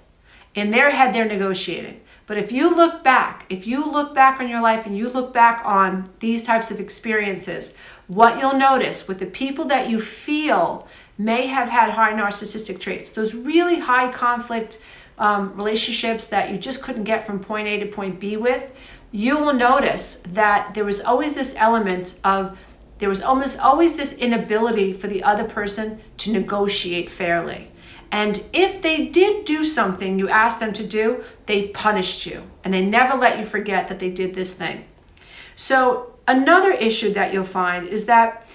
In their head, they're negotiating. But if you look back on your life and you look back on these types of experiences, what you'll notice with the people that you feel may have had high narcissistic traits, those really high conflict relationships that you just couldn't get from point A to point B with, you will notice that there was always this element of, there was almost always this inability for the other person to negotiate fairly. And if they did do something you asked them to do, they punished you. And they never let you forget that they did this thing. So another issue that you'll find is that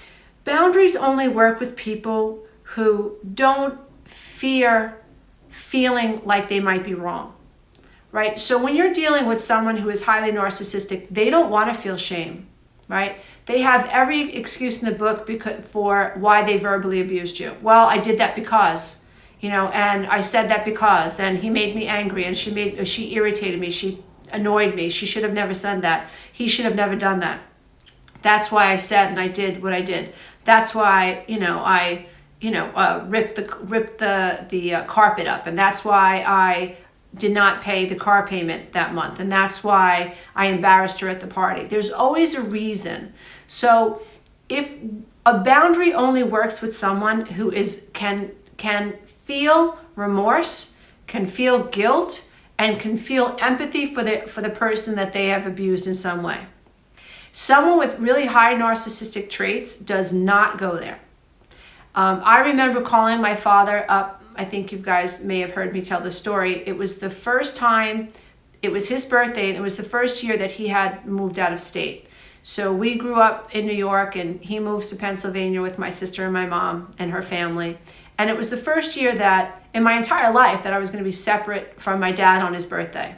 boundaries only work with people who don't fear feeling like they might be wrong, right? So when you're dealing with someone who is highly narcissistic, they don't want to feel shame, right? They have every excuse in the book for why they verbally abused you. Well, I did that because, and I said that because, and he made me angry, and she irritated me, she annoyed me, she should have never said that, he should have never done that. That's why I said and I did what I did. That's why, I ripped the carpet up, and that's why I did not pay the car payment that month, and that's why I embarrassed her at the party. There's always a reason. So if a boundary only works with someone who can feel remorse, can feel guilt, and can feel empathy for the person that they have abused in some way. Someone with really high narcissistic traits does not go there. I remember calling my father up. I think you guys may have heard me tell the story. It was the first time, it was his birthday, and it was the first year that he had moved out of state. So we grew up in New York, and he moves to Pennsylvania with my sister and my mom and her family. And it was the first year that, in my entire life, that I was going to be separate from my dad on his birthday.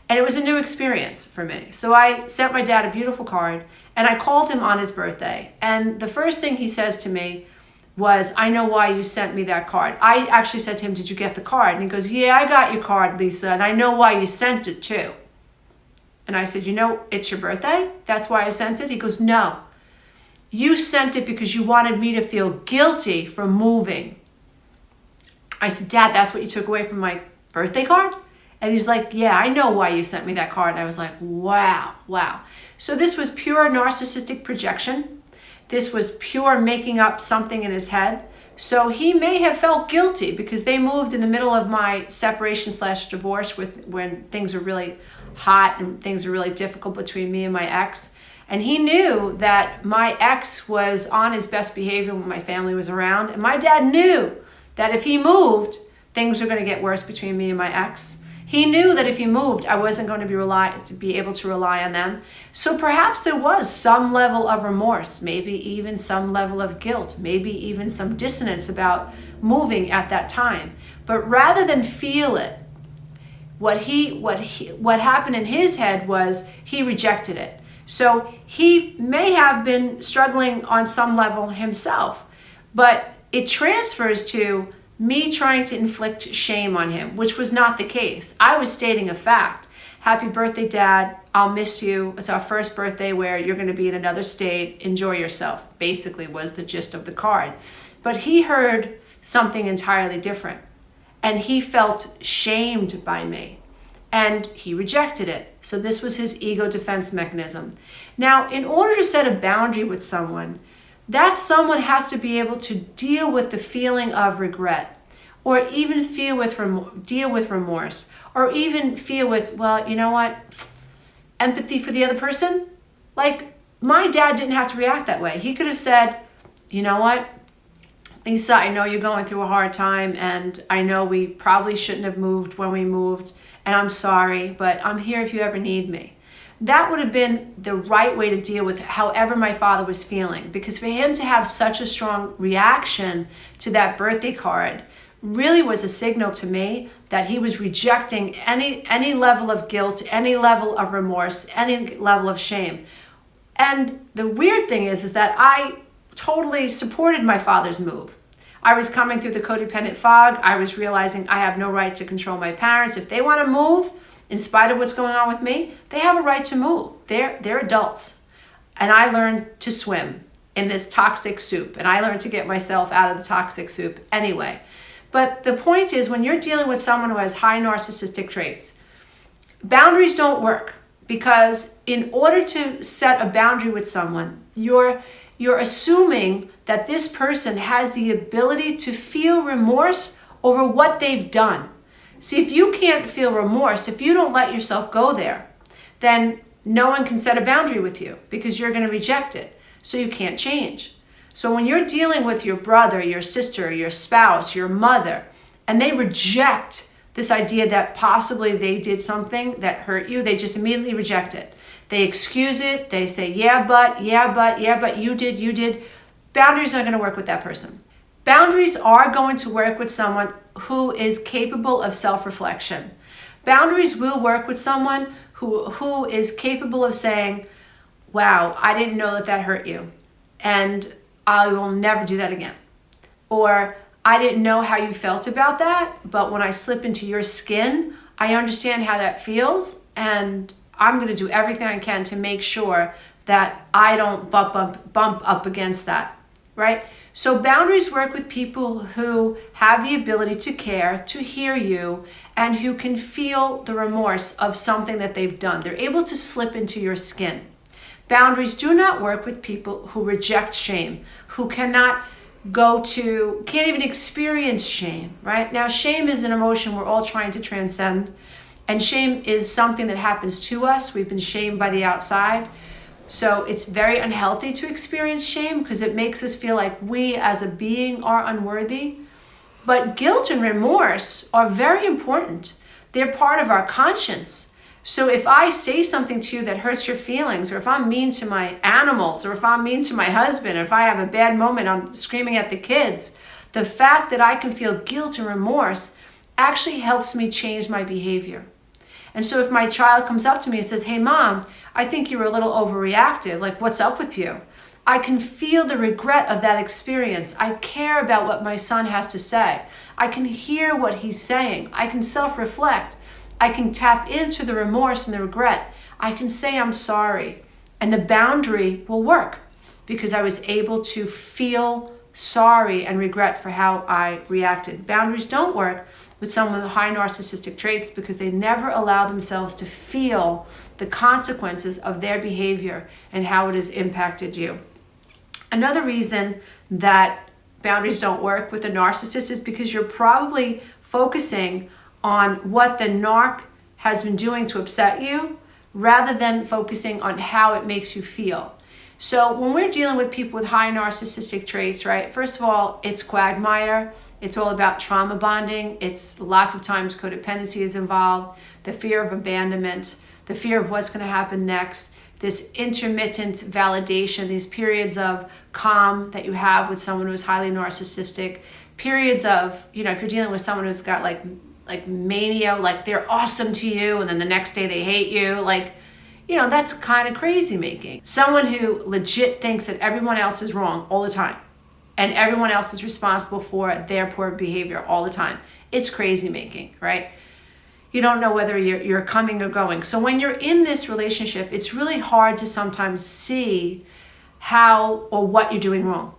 And it was a new experience for me. So I sent my dad a beautiful card, and I called him on his birthday. And the first thing he says to me was, I know why you sent me that card. I actually said to him, did you get the card? And he goes, yeah, I got your card, Lisa, and I know why you sent it too. And I said, it's your birthday? That's why I sent it? He goes, no. You sent it because you wanted me to feel guilty for moving. I said, Dad, that's what you took away from my birthday card? And he's like, yeah, I know why you sent me that card. And I was like, wow. So this was pure narcissistic projection. This was pure making up something in his head. So he may have felt guilty because they moved in the middle of my separation/divorce when things were really hot and things were really difficult between me and my ex. And he knew that my ex was on his best behavior when my family was around. And my dad knew that if he moved, things were going to get worse between me and my ex. He knew that if he moved, I wasn't going to be able to rely on them. So perhaps there was some level of remorse, maybe even some level of guilt, maybe even some dissonance about moving at that time. But rather than feel it, what happened in his head was he rejected it. So he may have been struggling on some level himself, but it transfers to me trying to inflict shame on him, which was not the case. I was stating a fact. Happy birthday, Dad. I'll miss you. It's our first birthday where you're going to be in another state. Enjoy yourself, basically was the gist of the card. But he heard something entirely different, and he felt shamed by me, and he rejected it. So this was his ego defense mechanism. Now, in order to set a boundary with someone, that someone has to be able to deal with the feeling of regret, or even deal with remorse, or even feel with, well, you know what, empathy for the other person. Like, my dad didn't have to react that way. He could have said, you know what, Lisa, I know you're going through a hard time, and I know we probably shouldn't have moved when we moved, and I'm sorry, but I'm here if you ever need me. That would have been the right way to deal with however my father was feeling, because for him to have such a strong reaction to that birthday card really was a signal to me that he was rejecting any level of guilt, any level of remorse, any level of shame. And the weird thing is that I totally supported my father's move. I was coming through the codependent fog. I was realizing I have no right to control my parents. If they want to move, in spite of what's going on with me, they have a right to move. They're adults. And I learned to swim in this toxic soup. And I learned to get myself out of the toxic soup anyway. But the point is, when you're dealing with someone who has high narcissistic traits, boundaries don't work, because in order to set a boundary with someone, you're assuming that this person has the ability to feel remorse over what they've done. See, if you can't feel remorse, if you don't let yourself go there, then no one can set a boundary with you, because you're going to reject it. So you can't change. So when you're dealing with your brother, your sister, your spouse, your mother, and they reject this idea that possibly they did something that hurt you, they just immediately reject it. They excuse it. They say, yeah, but, you did. Boundaries aren't going to work with that person. Boundaries are going to work with someone who is capable of self-reflection. Boundaries will work with someone who is capable of saying, wow, I didn't know that hurt you, and I will never do that again. Or, I didn't know how you felt about that, but when I slip into your skin, I understand how that feels, and I'm going to do everything I can to make sure that I don't bump up against that, right? So boundaries work with people who have the ability to care, to hear you, and who can feel the remorse of something that they've done. They're able to slip into your skin. Boundaries do not work with people who reject shame, who can't even experience shame, right? Now, shame is an emotion we're all trying to transcend, and shame is something that happens to us. We've been shamed by the outside. So it's very unhealthy to experience shame, because it makes us feel like we as a being are unworthy. But guilt and remorse are very important. They're part of our conscience. So if I say something to you that hurts your feelings, or if I'm mean to my animals, or if I'm mean to my husband, or if I have a bad moment, I'm screaming at the kids, the fact that I can feel guilt and remorse actually helps me change my behavior. And so if my child comes up to me and says, hey, Mom, I think you were a little overreactive. Like, what's up with you? I can feel the regret of that experience. I care about what my son has to say. I can hear what he's saying. I can self-reflect. I can tap into the remorse and the regret. I can say I'm sorry. And the boundary will work, because I was able to feel sorry and regret for how I reacted. Boundaries don't work with someone with high narcissistic traits, because they never allow themselves to feel the consequences of their behavior and how it has impacted you. Another reason that boundaries don't work with a narcissist is because you're probably focusing on what the narc has been doing to upset you, rather than focusing on how it makes you feel. So when we're dealing with people with high narcissistic traits, right, first of all, it's quagmire. It's all about trauma bonding. It's lots of times codependency is involved, the fear of abandonment, the fear of what's going to happen next, this intermittent validation, these periods of calm that you have with someone who's highly narcissistic, periods of, if you're dealing with someone who's got like mania, like they're awesome to you and then the next day they hate you, that's kind of crazy making. Someone who legit thinks that everyone else is wrong all the time and everyone else is responsible for their poor behavior all the time. It's crazy making, right? You don't know whether you're coming or going. So when you're in this relationship, it's really hard to sometimes see how or what you're doing wrong.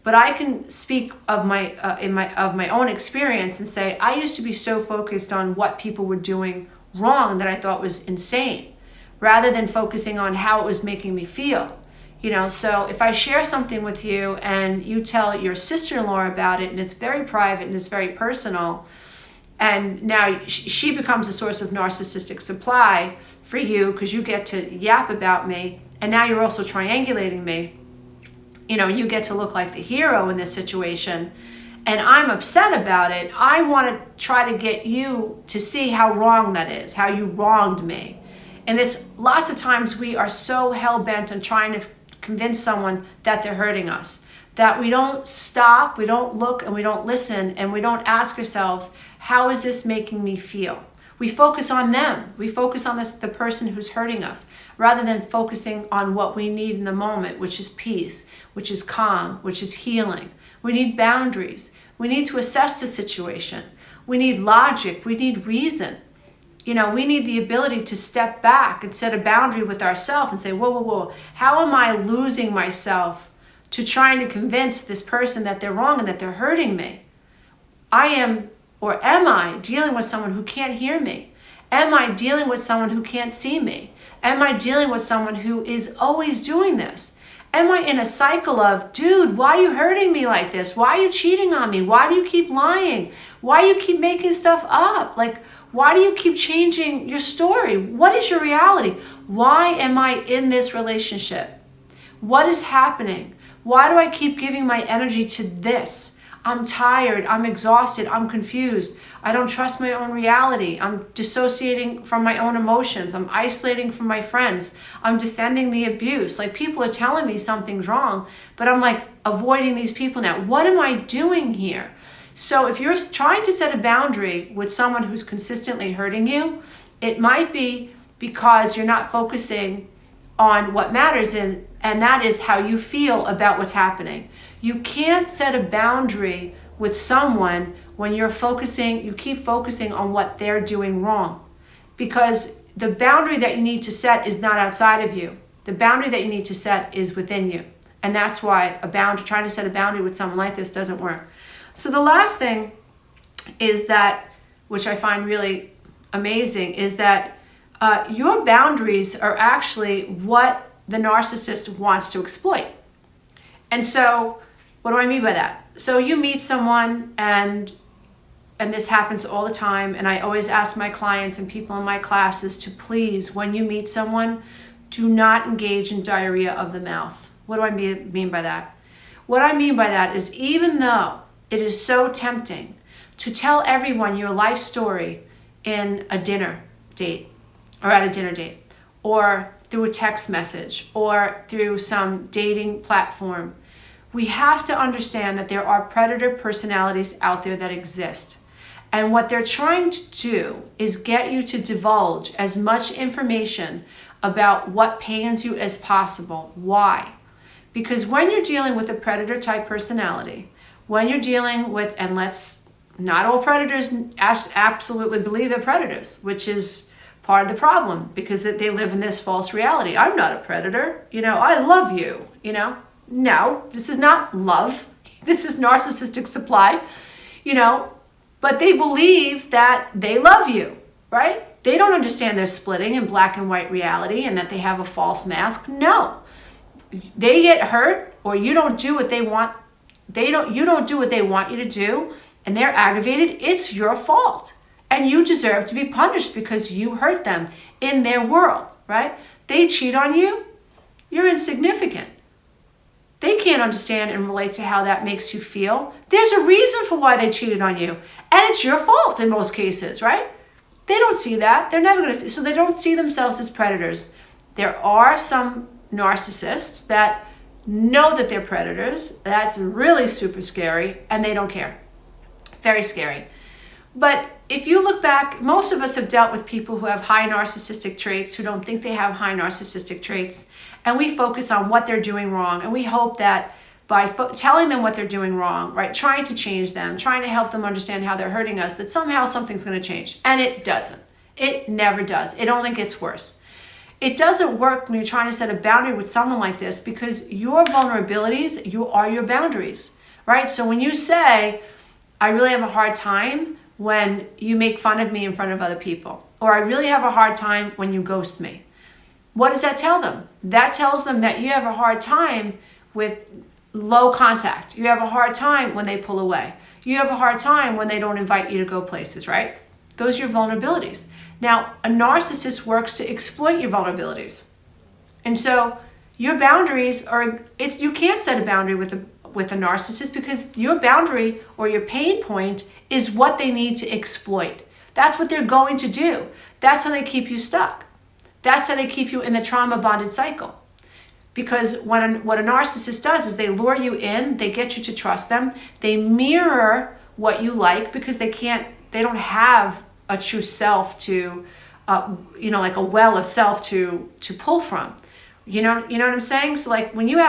But I can speak of my own experience and say I used to be so focused on what people were doing wrong that I thought was insane, rather than focusing on how it was making me feel. So if I share something with you and you tell your sister-in-law about it and it's very private and it's very personal, and now she becomes a source of narcissistic supply for you because you get to yap about me, and now you're also triangulating me. You get to look like the hero in this situation, and I'm upset about it. I want to try to get you to see how wrong that is, how you wronged me. And lots of times we are so hell-bent on trying to convince someone that they're hurting us, that we don't stop, we don't look, and we don't listen, and we don't ask ourselves, how is this making me feel? We focus on them. We focus on the person who's hurting us, rather than focusing on what we need in the moment, which is peace, which is calm, which is healing. We need boundaries. We need to assess the situation. We need logic. We need reason. We need the ability to step back and set a boundary with ourselves and say, whoa, how am I losing myself to trying to convince this person that they're wrong and that they're hurting me? Am I dealing with someone who can't hear me? Am I dealing with someone who can't see me? Am I dealing with someone who is always doing this? Am I in a cycle of, dude, why are you hurting me like this? Why are you cheating on me? Why do you keep lying? Why do you keep making stuff up? Why do you keep changing your story? What is your reality? Why am I in this relationship? What is happening? Why do I keep giving my energy to this? I'm tired, I'm exhausted, I'm confused. I don't trust my own reality. I'm dissociating from my own emotions. I'm isolating from my friends. I'm defending the abuse. People are telling me something's wrong, but I'm avoiding these people now. What am I doing here? So if you're trying to set a boundary with someone who's consistently hurting you, it might be because you're not focusing on what matters, and that is how you feel about what's happening. You can't set a boundary with someone when you keep focusing on what they're doing wrong, because the boundary that you need to set is not outside of you. The boundary that you need to set is within you. And that's why trying to set a boundary with someone like this doesn't work. So the last thing is that, which I find really amazing, is that your boundaries are actually what the narcissist wants to exploit. And so what do I mean by that? So you meet someone, and this happens all the time, and I always ask my clients and people in my classes to please, when you meet someone, do not engage in diarrhea of the mouth. What do I mean by that? What I mean by that is, even though it is so tempting to tell everyone your life story in a dinner date, or at a dinner date, or through a text message, or through some dating platform, we have to understand that there are predator personalities out there that exist. And what they're trying to do is get you to divulge as much information about what pains you as possible. Why? Because when you're dealing with a predator type personality, when you're dealing with, and not all predators absolutely believe they're predators, which is part of the problem, because they live in this false reality. I'm not a predator. I love you. No, this is not love. This is narcissistic supply, but they believe that they love you, right? They don't understand they're splitting in black and white reality and that they have a false mask. No, they get hurt, or you don't do what they want. You don't do what they want you to do, and they're aggravated. It's your fault. And you deserve to be punished because you hurt them in their world, right? They cheat on you. You're insignificant. They can't understand and relate to how that makes you feel. There's a reason for why they cheated on you. And it's your fault in most cases, right? They don't see that. They're never going to see. So they don't see themselves as predators. There are some narcissists that know that they're predators. That's really super scary, and they don't care. Very scary. But if you look back, most of us have dealt with people who have high narcissistic traits, who don't think they have high narcissistic traits, and we focus on what they're doing wrong, and we hope that by telling them what they're doing wrong, right, trying to change them, trying to help them understand how they're hurting us, that somehow something's going to change. And it doesn't. It never does. It only gets worse. It doesn't work when you're trying to set a boundary with someone like this, because your vulnerabilities, you are your boundaries, right? So when you say, I really have a hard time when you make fun of me in front of other people, or I really have a hard time when you ghost me, what does that tell them? That tells them that you have a hard time with low contact. You have a hard time when they pull away. You have a hard time when they don't invite you to go places, right? Those are your vulnerabilities. Now, a narcissist works to exploit your vulnerabilities. And so your boundaries are, you can't set a boundary with a narcissist, because your boundary or your pain point is what they need to exploit. That's what they're going to do. That's how they keep you stuck. That's how they keep you in the trauma bonded cycle. Because what a narcissist does is they lure you in, they get you to trust them, they mirror what you like, because they don't have a true self to, like a well of self to pull from. You know what I'm saying? So like when you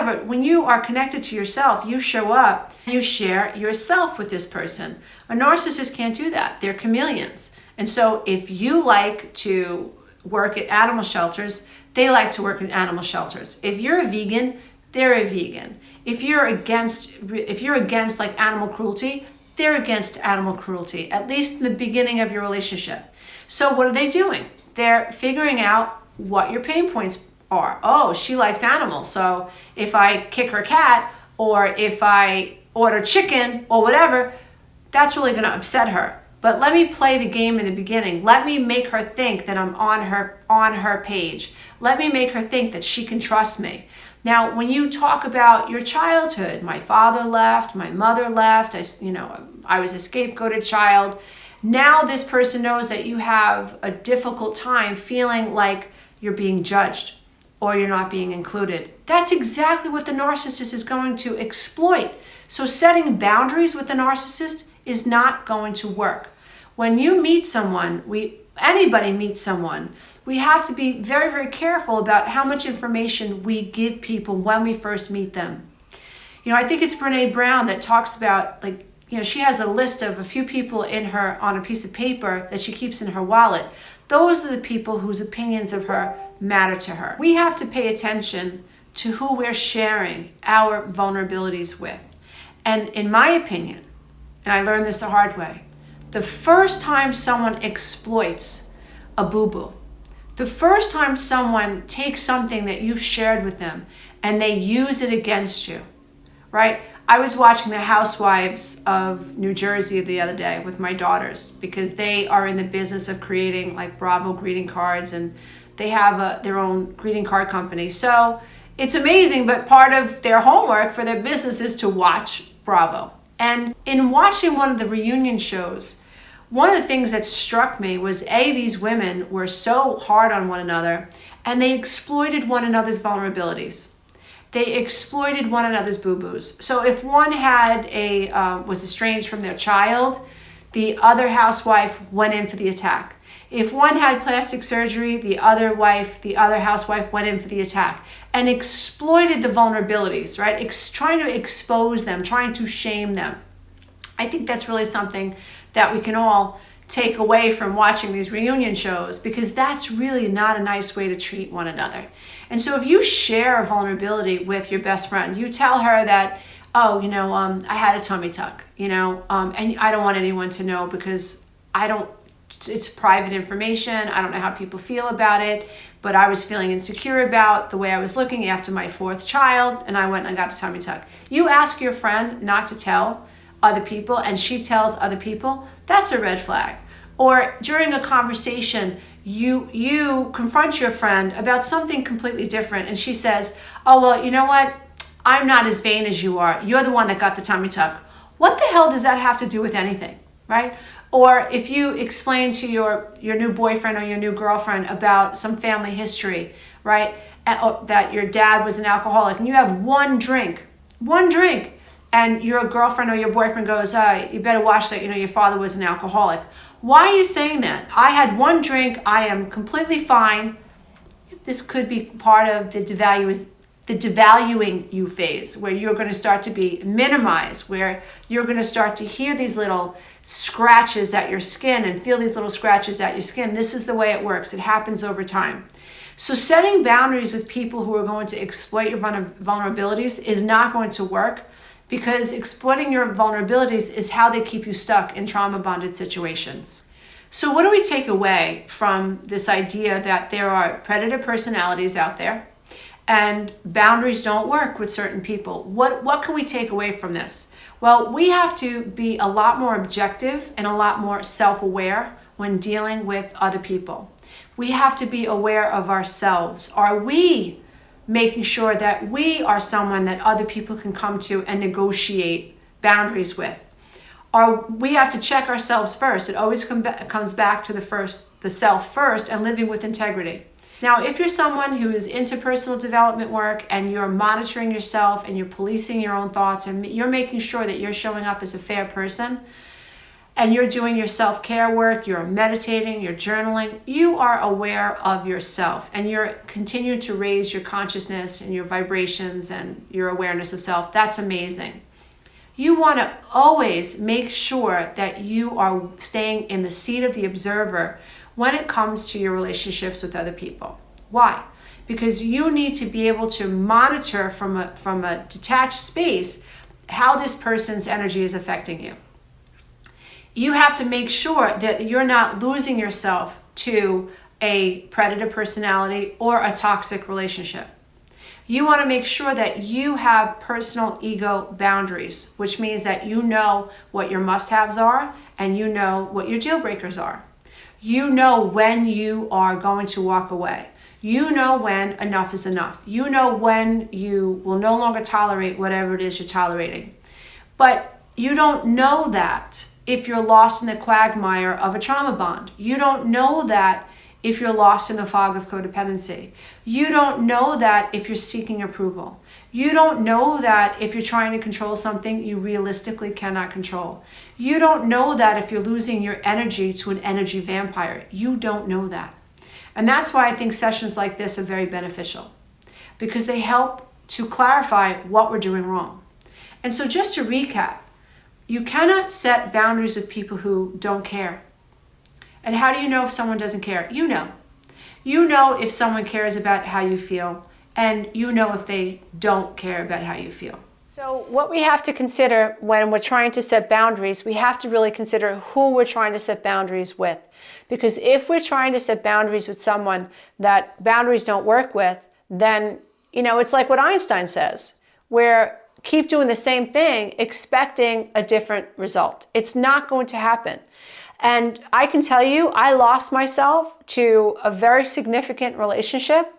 are connected to yourself, you show up, you share yourself with this person. A narcissist can't do that. They're chameleons. And so if you like to work at animal shelters, they like to work in animal shelters. If you're a vegan, they're a vegan. If you're against like animal cruelty, they're against animal cruelty, at least in the beginning of your relationship. So what are they doing? They're figuring out what your pain points are. Oh, she likes animals. So if I kick her cat, or if I order chicken or whatever, that's really going to upset her. But let me play the game in the beginning. Let me make her think that I'm on her page. Let me make her think that she can trust me. Now, when you talk about your childhood, my father left, my mother left, I was a scapegoated child. Now this person knows that you have a difficult time feeling like you're being judged or you're not being included. That's exactly what the narcissist is going to exploit. So setting boundaries with the narcissist is not going to work. When you meet someone, anybody meets someone, we have to be very, very careful about how much information we give people when we first meet them. I think it's Brene Brown that talks about, she has a list of a few people on a piece of paper that she keeps in her wallet. Those are the people whose opinions of her matter to her. We have to pay attention to who we're sharing our vulnerabilities with. And in my opinion, and I learned this the hard way, the first time someone exploits a boo-boo, the first time someone takes something that you've shared with them and they use it against you, right? I was watching the Housewives of New Jersey the other day with my daughters, because they are in the business of creating like Bravo greeting cards, and they have their own greeting card company. So it's amazing, but part of their homework for their business is to watch Bravo. And in watching one of the reunion shows, one of the things that struck me was, these women were so hard on one another, and they exploited one another's vulnerabilities. They exploited one another's boo-boos. So if one had was estranged from their child, the other housewife went in for the attack. If one had plastic surgery, the other housewife went in for the attack and exploited the vulnerabilities, right? Trying to expose them, trying to shame them. I think that's really something that we can all take away from watching these reunion shows, because that's really not a nice way to treat one another. And so if you share a vulnerability with your best friend, you tell her that, I had a tummy tuck, and I don't want anyone to know, because it's private information. I don't know how people feel about it, but I was feeling insecure about the way I was looking after my fourth child, and I went and I got a tummy tuck. You ask your friend not to tell other people, and she tells other people, that's a red flag. Or during a conversation, you confront your friend about something completely different, and she says, oh, well, you know what? I'm not as vain as you are. You're the one that got the tummy tuck. What the hell does that have to do with anything, right? Or if you explain to your new boyfriend or your new girlfriend about some family history, right? That your dad was an alcoholic and you have one drink, and your girlfriend or your boyfriend goes, you better watch that, your father was an alcoholic. Why are you saying that? I had one drink, I am completely fine. This could be part of the devaluing you phase, where you're going to start to be minimized, where you're going to start to hear these little scratches at your skin and feel these little scratches at your skin. This is the way it works. It happens over time. So setting boundaries with people who are going to exploit your vulnerabilities is not going to work, because exploiting your vulnerabilities is how they keep you stuck in trauma-bonded situations. So what do we take away from this idea that there are predator personalities out there and boundaries don't work with certain people? What can we take away from this? Well, we have to be a lot more objective and a lot more self-aware when dealing with other people. We have to be aware of ourselves. Are we making sure that we are someone that other people can come to and negotiate boundaries with? We have to check ourselves first. It always comes back to the self first, and living with integrity. Now, if you're someone who is into personal development work and you're monitoring yourself and you're policing your own thoughts and you're making sure that you're showing up as a fair person and you're doing your self-care work, you're meditating, you're journaling, you are aware of yourself and you're continuing to raise your consciousness and your vibrations and your awareness of self, that's amazing. You want to always make sure that you are staying in the seat of the observer when it comes to your relationships with other people. Why? Because you need to be able to monitor from a detached space how this person's energy is affecting you. You have to make sure that you're not losing yourself to a predator personality or a toxic relationship. You want to make sure that you have personal ego boundaries, which means that you know what your must-haves are and you know what your deal breakers are. You know when you are going to walk away. You know when enough is enough. You know when you will no longer tolerate whatever it is you're tolerating. But you don't know that if you're lost in the quagmire of a trauma bond. You don't know that if you're lost in the fog of codependency. You don't know that if you're seeking approval. You don't know that if you're trying to control something you realistically cannot control. You don't know that if you're losing your energy to an energy vampire. You don't know that. And that's why I think sessions like this are very beneficial, because they help to clarify what we're doing wrong. And so just to recap, you cannot set boundaries with people who don't care. And how do you know if someone doesn't care? You know. You know if someone cares about how you feel, and you know if they don't care about how you feel. So what we have to consider when we're trying to set boundaries, we have to really consider who we're trying to set boundaries with. Because if we're trying to set boundaries with someone that boundaries don't work with, then, it's like what Einstein says, where keep doing the same thing, expecting a different result. It's not going to happen. And I can tell you, I lost myself to a very significant relationship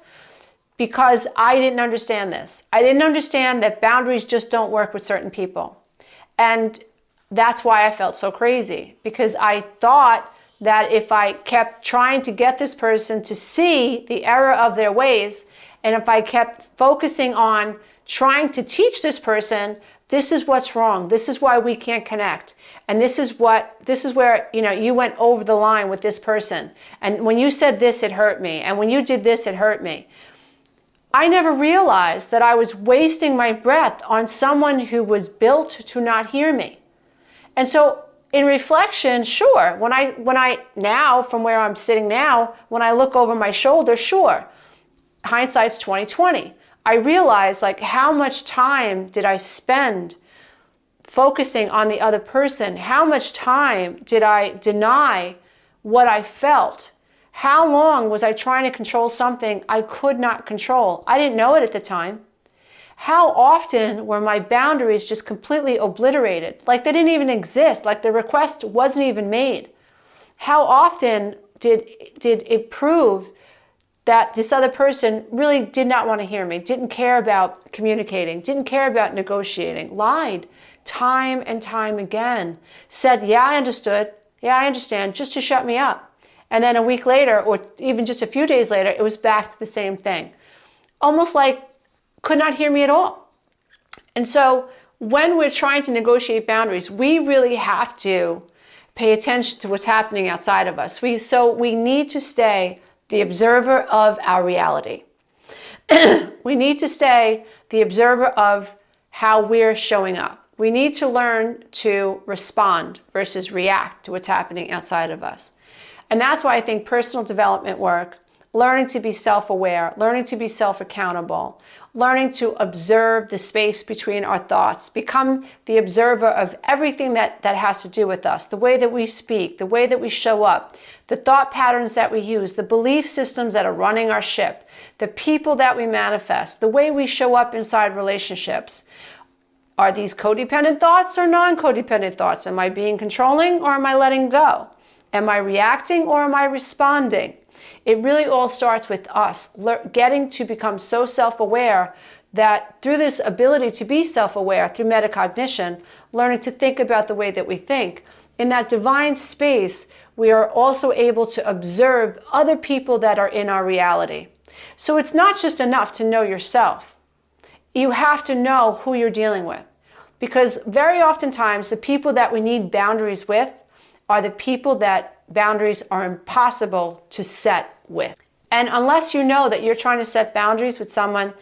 because I didn't understand this. I didn't understand that boundaries just don't work with certain people. And that's why I felt so crazy, because I thought that if I kept trying to get this person to see the error of their ways, and if I kept focusing on trying to teach this person, this is what's wrong, this is why we can't connect, and this is where you went over the line with this person, and when you said this it hurt me, and when you did this it hurt me. I never realized that I was wasting my breath on someone who was built to not hear me. And so in reflection, sure, when I now, from where I'm sitting now, when I look over my shoulder, sure, hindsight's 2020. I realized how much time did I spend focusing on the other person? How much time did I deny what I felt? How long was I trying to control something I could not control? I didn't know it at the time. How often were my boundaries just completely obliterated? Like they didn't even exist, like the request wasn't even made. How often did it prove that this other person really did not want to hear me, didn't care about communicating, didn't care about negotiating, lied time and time again, said, yeah, I understood, yeah, I understand, just to shut me up. And then a week later, or even just a few days later, it was back to the same thing. Almost like could not hear me at all. And so when we're trying to negotiate boundaries, we really have to pay attention to what's happening outside of us. So we need to stay the observer of our reality. We need to stay the observer of how we're showing up. We need to learn to respond versus react to what's happening outside of us. And that's why I think personal development work, learning to be self-aware, learning to be self-accountable, learning to observe the space between our thoughts, become the observer of everything that has to do with us, the way that we speak, the way that we show up, the thought patterns that we use, the belief systems that are running our ship, the people that we manifest, the way we show up inside relationships. Are these codependent thoughts or non-codependent thoughts? Am I being controlling or am I letting go? Am I reacting or am I responding? It really all starts with us getting to become so self-aware that through this ability to be self-aware, through metacognition, learning to think about the way that we think, in that divine space, we are also able to observe other people that are in our reality. So it's not just enough to know yourself. You have to know who you're dealing with. Because very oftentimes, the people that we need boundaries with are the people that boundaries are impossible to set with. And unless you know that you're trying to set boundaries with someone,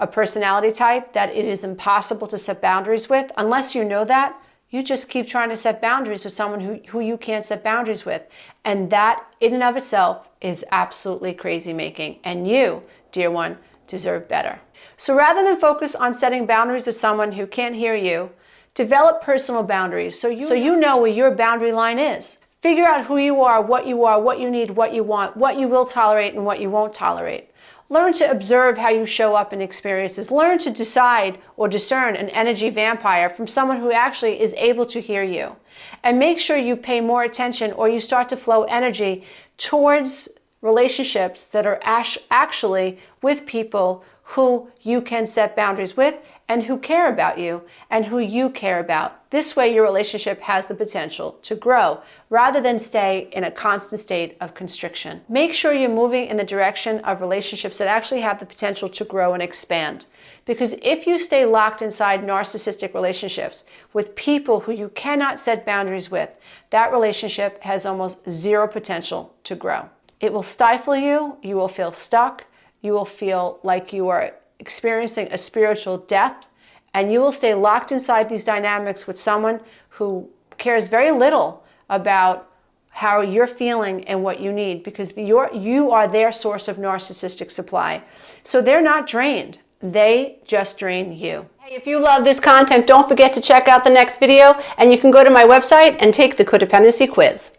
a personality type that it is impossible to set boundaries with, unless you know that, you just keep trying to set boundaries with someone who you can't set boundaries with. And that in and of itself is absolutely crazy making. And you, dear one, deserve better. So rather than focus on setting boundaries with someone who can't hear you, develop personal boundaries so you know where your boundary line is. Figure out who you are, what you need, what you want, what you will tolerate and what you won't tolerate. Learn to observe how you show up in experiences. Learn to decide or discern an energy vampire from someone who actually is able to hear you. And make sure you pay more attention or you start to flow energy towards relationships that are actually with people who you can set boundaries with and who care about you and who you care about. This way your relationship has the potential to grow rather than stay in a constant state of constriction. Make sure you're moving in the direction of relationships that actually have the potential to grow and expand. Because if you stay locked inside narcissistic relationships with people who you cannot set boundaries with, that relationship has almost zero potential to grow. It will stifle you, you will feel stuck, you will feel like you are experiencing a spiritual death, and you will stay locked inside these dynamics with someone who cares very little about how you're feeling and what you need, because you are their source of narcissistic supply. So they're not drained, they just drain you. Hey, if you love this content, don't forget to check out the next video, and you can go to my website and take the codependency quiz.